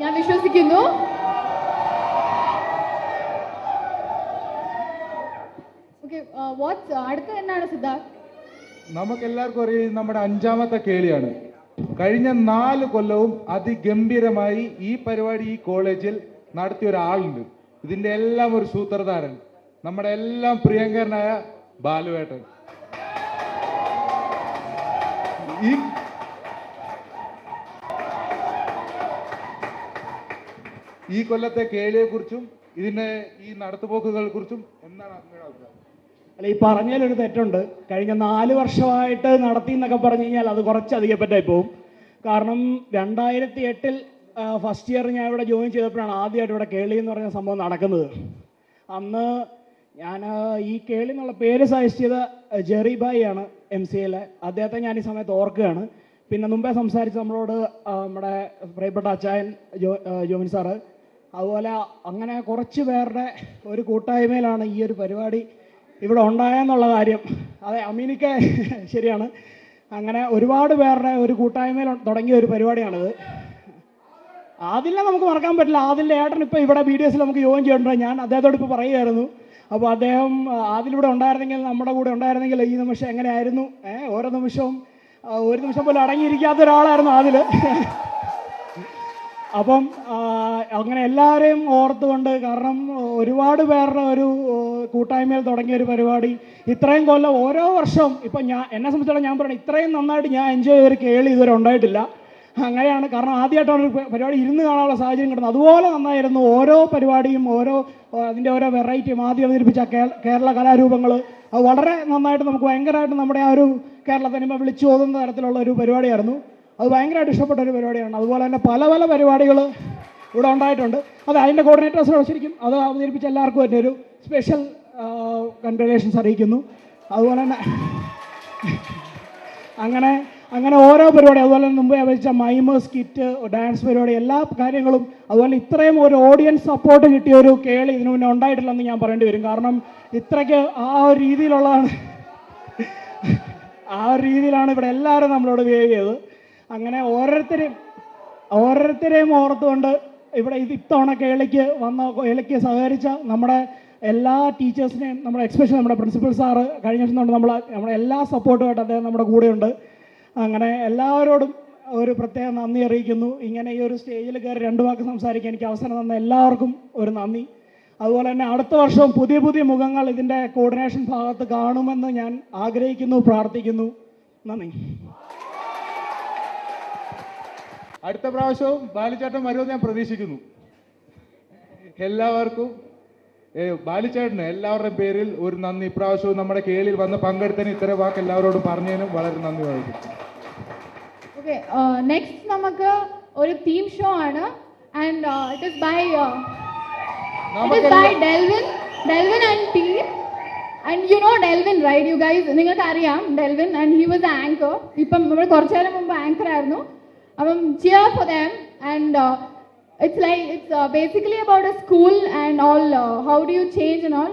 ഞാൻ വിശ്വസിക്കുന്നു. അടുത്ത എന്നാണ് സിദ്ധാർത്ഥ്? നമുക്ക് എല്ലാവർക്കും അറിയാം നമ്മുടെ 5ാമത്തെ കേളിയാണ്. കഴിഞ്ഞ 4 കൊല്ലവും അതിഗംഭീരമായി ഈ പരിപാടി ഈ കോളേജിൽ നടത്തിയ ഒരാളുണ്ട്. ഇതിന്റെ എല്ലാം ഒരു സൂത്രധാരൻ, നമ്മുടെ എല്ലാം പ്രിയങ്കരനായ ബാലുവേട്ടൻ. ഈ കൊല്ലത്തെ കേളിയെ കുറിച്ചും ഇതിന്റെ ഈ നടത്തുപോക്കുകളെ കുറിച്ചും എന്താണ് അങ്ങയുടെ അഭിപ്രായം? അല്ല, ഈ പറഞ്ഞതിലൊരു തെറ്റുണ്ട്. കഴിഞ്ഞ 4 വർഷമായിട്ട് നടത്തി എന്നൊക്കെ പറഞ്ഞു കഴിഞ്ഞാൽ അത് കുറച്ചധികം പറ്റായി പോകും. കാരണം 2008 ഫസ്റ്റ് ഇയർ ഞാൻ ഇവിടെ ജോയിൻ ചെയ്തപ്പോഴാണ് ആദ്യമായിട്ട് ഇവിടെ കേളി എന്ന് പറഞ്ഞ സംഭവം നടക്കുന്നത്. അന്ന് ഞാൻ ഈ കേളി എന്നുള്ള പേര് സജസ്റ്റ് ചെയ്ത ജെറി ബായി ആണ് MCAയിലെ. അദ്ദേഹത്തെ ഞാൻ ഈ സമയത്ത് ഓർക്കുകയാണ്. പിന്നെ മുമ്പേ സംസാരിച്ച നമ്മളോട് നമ്മുടെ പ്രിയപ്പെട്ട അച്ചായൻ ജോമിൻ സാറ്, അതുപോലെ അങ്ങനെ കുറച്ച് പേരുടെ ഒരു കൂട്ടായ്മയിലാണ് ഈ ഒരു പരിപാടി ഇവിടെ ഉണ്ടായെന്നുള്ള കാര്യം. അതെ, അമീനിക്ക ശരിയാണ്. അങ്ങനെ ഒരുപാട് പേരുടെ ഒരു കൂട്ടായ്മയിൽ തുടങ്ങിയ ഒരു പരിപാടിയാണിത്. ആദിലിനെ നമുക്ക് മറക്കാൻ പറ്റില്ല. ആദിലിൻ്റെ ഏട്ടൻ ഇപ്പോൾ ഇവിടെ BDSൽ നമുക്ക് ജോയിൻ ചെയ്തിട്ടുണ്ട്. ഞാൻ അദ്ദേഹത്തോട് ഇപ്പോൾ പറയുമായിരുന്നു. അപ്പോൾ അദ്ദേഹം ആദിലിവിടെ ഉണ്ടായിരുന്നെങ്കിൽ, നമ്മുടെ കൂടെ ഉണ്ടായിരുന്നെങ്കിൽ ഈ നിമിഷം എങ്ങനെയായിരുന്നു, ഓരോ നിമിഷവും ഒരു നിമിഷം പോലും അടങ്ങിയിരിക്കാത്ത ഒരാളായിരുന്നു ആദിൽ. അപ്പം അങ്ങനെ എല്ലാവരെയും ഓർത്തുകൊണ്ട്, കാരണം ഒരുപാട് പേരുടെ ഒരു കൂട്ടായ്മയിൽ തുടങ്ങിയ ഒരു പരിപാടി ഇത്രയും കൊല്ലം ഓരോ വർഷവും ഇപ്പം എന്നെ സംബന്ധിച്ചിടത്തോളം ഞാൻ പറയണം, ഇത്രയും നന്നായിട്ട് ഞാൻ എൻജോയ് ചെയ്തൊരു കേളി ഇതുവരെ ഉണ്ടായിട്ടില്ല. അങ്ങനെയാണ്. കാരണം ആദ്യമായിട്ടാണ് ഒരു പരിപാടി ഇരുന്ന് കാണാനുള്ള സാഹചര്യം കിട്ടുന്നത്. അതുപോലെ നന്നായിരുന്നു ഓരോ പരിപാടിയും, അതിൻ്റെ ഓരോ വെറൈറ്റിയും ആദ്യം അവതരിപ്പിച്ച കേരള കലാരൂപങ്ങൾ. അത് വളരെ നന്നായിട്ട് നമുക്ക് ഭയങ്കരമായിട്ട് നമ്മുടെ ആ ഒരു കേരള തനിമ വിളിച്ചു ഓതുന്ന തരത്തിലുള്ള ഒരു പരിപാടിയായിരുന്നു. അത് ഭയങ്കരമായിട്ട് ഇഷ്ടപ്പെട്ട ഒരു പരിപാടിയാണ്. അതുപോലെ തന്നെ പല പല പരിപാടികൾ ഇവിടെ ഉണ്ടായിട്ടുണ്ട്. അത് അതിൻ്റെ കോർഡിനേറ്റേഴ്സിനോട് ശരിക്കും അത് അവതരിപ്പിച്ച എല്ലാവർക്കും തന്നെ ഒരു സ്പെഷ്യൽ കൺഗ്രാജുലേഷൻസ് അറിയിക്കുന്നു. അതുപോലെ തന്നെ അങ്ങനെ ഓരോ പരിപാടി, അതുപോലെ തന്നെ മുമ്പേ അവതരിച്ച മൈമ്, സ്കിറ്റ്, ഡാൻസ് പരിപാടി, എല്ലാ കാര്യങ്ങളും, അതുപോലെ ഇത്രയും ഒരു ഓഡിയൻസ് സപ്പോർട്ട് കിട്ടിയ ഒരു കേളി ഇതിനു മുന്നേ ഉണ്ടായിട്ടില്ലെന്ന് ഞാൻ പറയേണ്ടി വരും. കാരണം ഇത്രയ്ക്ക് ആ ഒരു രീതിയിലാണ് ഇവിടെ എല്ലാവരും നമ്മളോട് ബിഹേവ് ചെയ്തത്. അങ്ങനെ ഓരോരുത്തരെയും ഓർത്തുകൊണ്ട് ഇവിടെ ഇത്തവണ കേളിക്ക് സഹകരിച്ച നമ്മുടെ എല്ലാ ടീച്ചേഴ്സിനെയും, നമ്മുടെ എക്സ്പെഷ്യലി നമ്മുടെ പ്രിൻസിപ്പൽ സാറ് കഴിഞ്ഞ ദിവസം കൊണ്ട് നമ്മുടെ എല്ലാ സപ്പോർട്ടുമായിട്ട് അദ്ദേഹം നമ്മുടെ കൂടെയുണ്ട്. അങ്ങനെ എല്ലാവരോടും ഒരു പ്രത്യേക നന്ദി അറിയിക്കുന്നു. ഇങ്ങനെ ഈ ഒരു സ്റ്റേജിൽ കയറി 2 വാക്ക് സംസാരിക്കാൻ എനിക്ക് അവസരം തന്ന എല്ലാവർക്കും ഒരു നന്ദി. അതുപോലെ തന്നെ അടുത്ത വർഷവും പുതിയ പുതിയ മുഖങ്ങൾ ഇതിൻ്റെ കോർഡിനേഷൻ ഭാഗത്ത് കാണുമെന്ന് ഞാൻ ആഗ്രഹിക്കുന്നു, പ്രാർത്ഥിക്കുന്നു. നന്ദി. അടുത്ത പ്രാവശ്യവും ബാലുചേട്ടൻ വരുമെന്ന് ഞാൻ പ്രതീക്ഷിക്കുന്നു. എല്ലാവർക്കും ബാലുചേട്ടന് എല്ലാവരുടെയും പേരിൽ ഒരു നന്ദി. ഇപ്രാവശ്യവും നമ്മുടെ കേളിയിൽ വന്ന് പങ്കെടുത്തതിന് ഇത്തരം വാക്ക് എല്ലാവരോടും പറഞ്ഞതിനും വളരെ നന്ദി പറയുന്നു. ഓക്കെ, നെക്സ്റ്റ് നമുക്ക് ഒരു തീം ഷോ ആണ്. And it is by Delvin and team. And you know Delvin, right? You guys, നിങ്ങൾക്ക് അറിയാം Delvin, and he was the anchor. ഇപ്പം നമ്മൾ കുറച്ചു നേരം മുമ്പ് ആങ്കർ ആയിരുന്നു. അപ്പം cheer for them. And it's basically about a school and all, how do you change and all.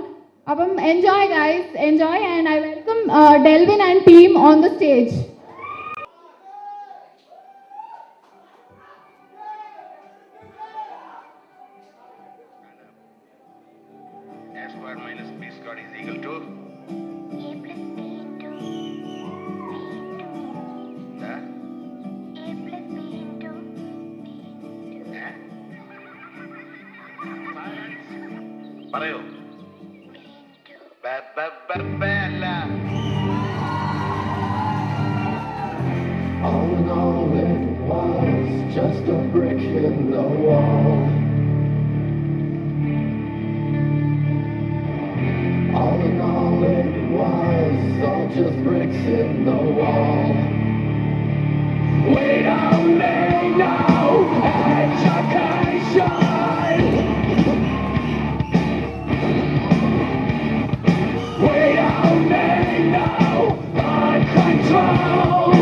അപ്പം enjoy guys, enjoy, and I welcome Delvin and team on the stage. A square minus B square is equal to A plus B into B into A plus B into B into പറയൂ അല്ല. All in all, it was just a brick in the wall. All in all, it was all just bricks in the wall. We don't need no education. We don't need no mind control.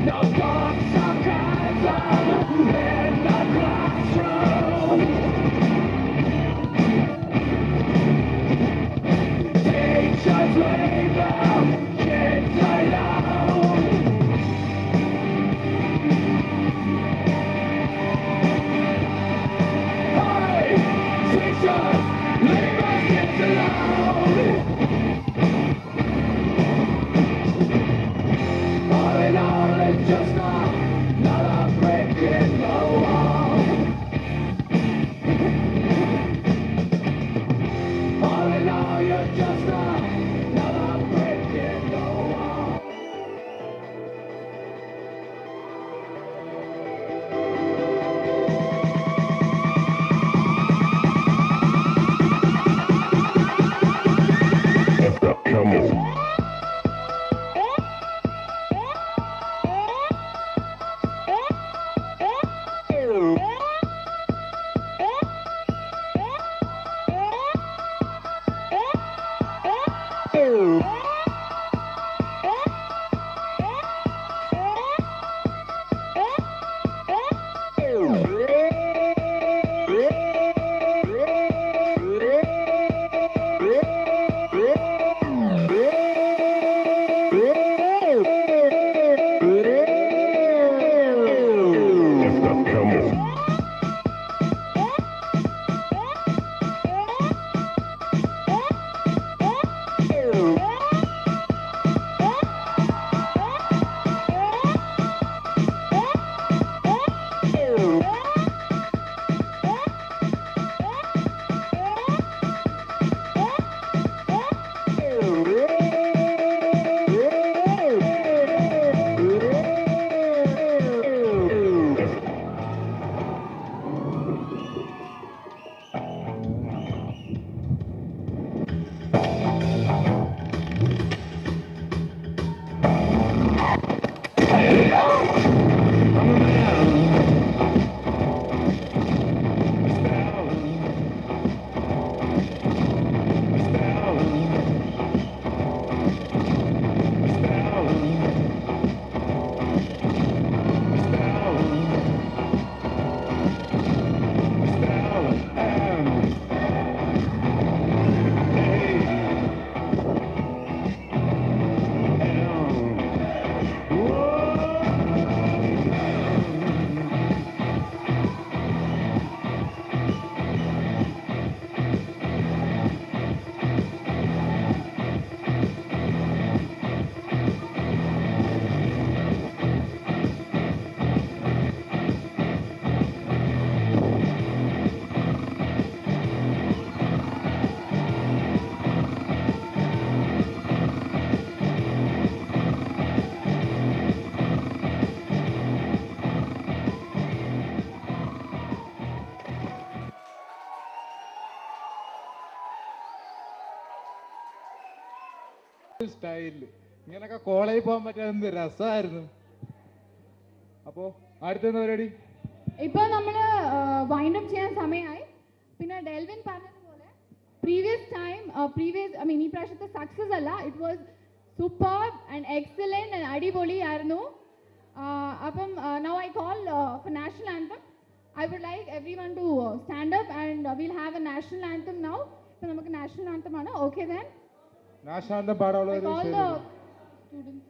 No dark sarcasm in the classroom. Teachers leave them kids alone. Hey, teachers, leave us kids alone. All in all, it's just another brick in the wall. All in all, you're just another brick in the wall. Come on. Style ഇങ്ങനൊക്കെ കോളേജിൽ പോകാൻ പറ്റാൻ എന്ത് രസമായിരുന്നു. അപ്പോ അടുത്തെന്താ പരിപാടി? ഇപ്പൊ നമ്മള് വൈൻഡപ്പ് ചെയ്യാൻ സമയമായി. പിന്നെ ഡെൽവിൻ പറഞ്ഞതുപോലെ ഈ പ്രാവശ്യത്തെ സക്സസ് അല്ല, it was super and excellent and അടിപൊളി ആയിരുന്നു. അപ്പം now I call for national anthem. I would like everyone to stand up and we'll have a national anthem now. So നമുക്ക് national anthem ആണ്. Okay then. നാഷണൽ ആന്തം പാടാനുള്ളത് I call the students.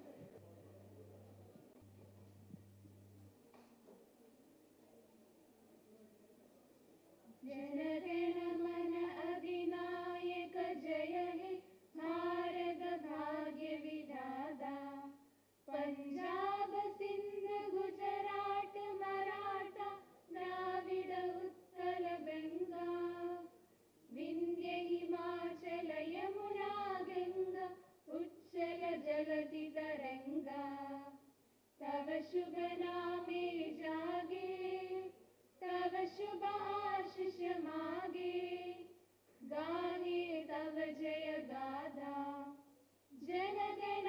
जनगणमन अधिनायक जय हे भारत भाग्य विधाता पंजाब सिंध गुजरात मराठा द्राविड उत्कल गंगा विंध्य हिमाचल यमुना गंगा उच्चल जलधि तरंगा तव शुभ नामे जागे तव शुभ आशीष मागे गाहे तव जय गाथा जन गण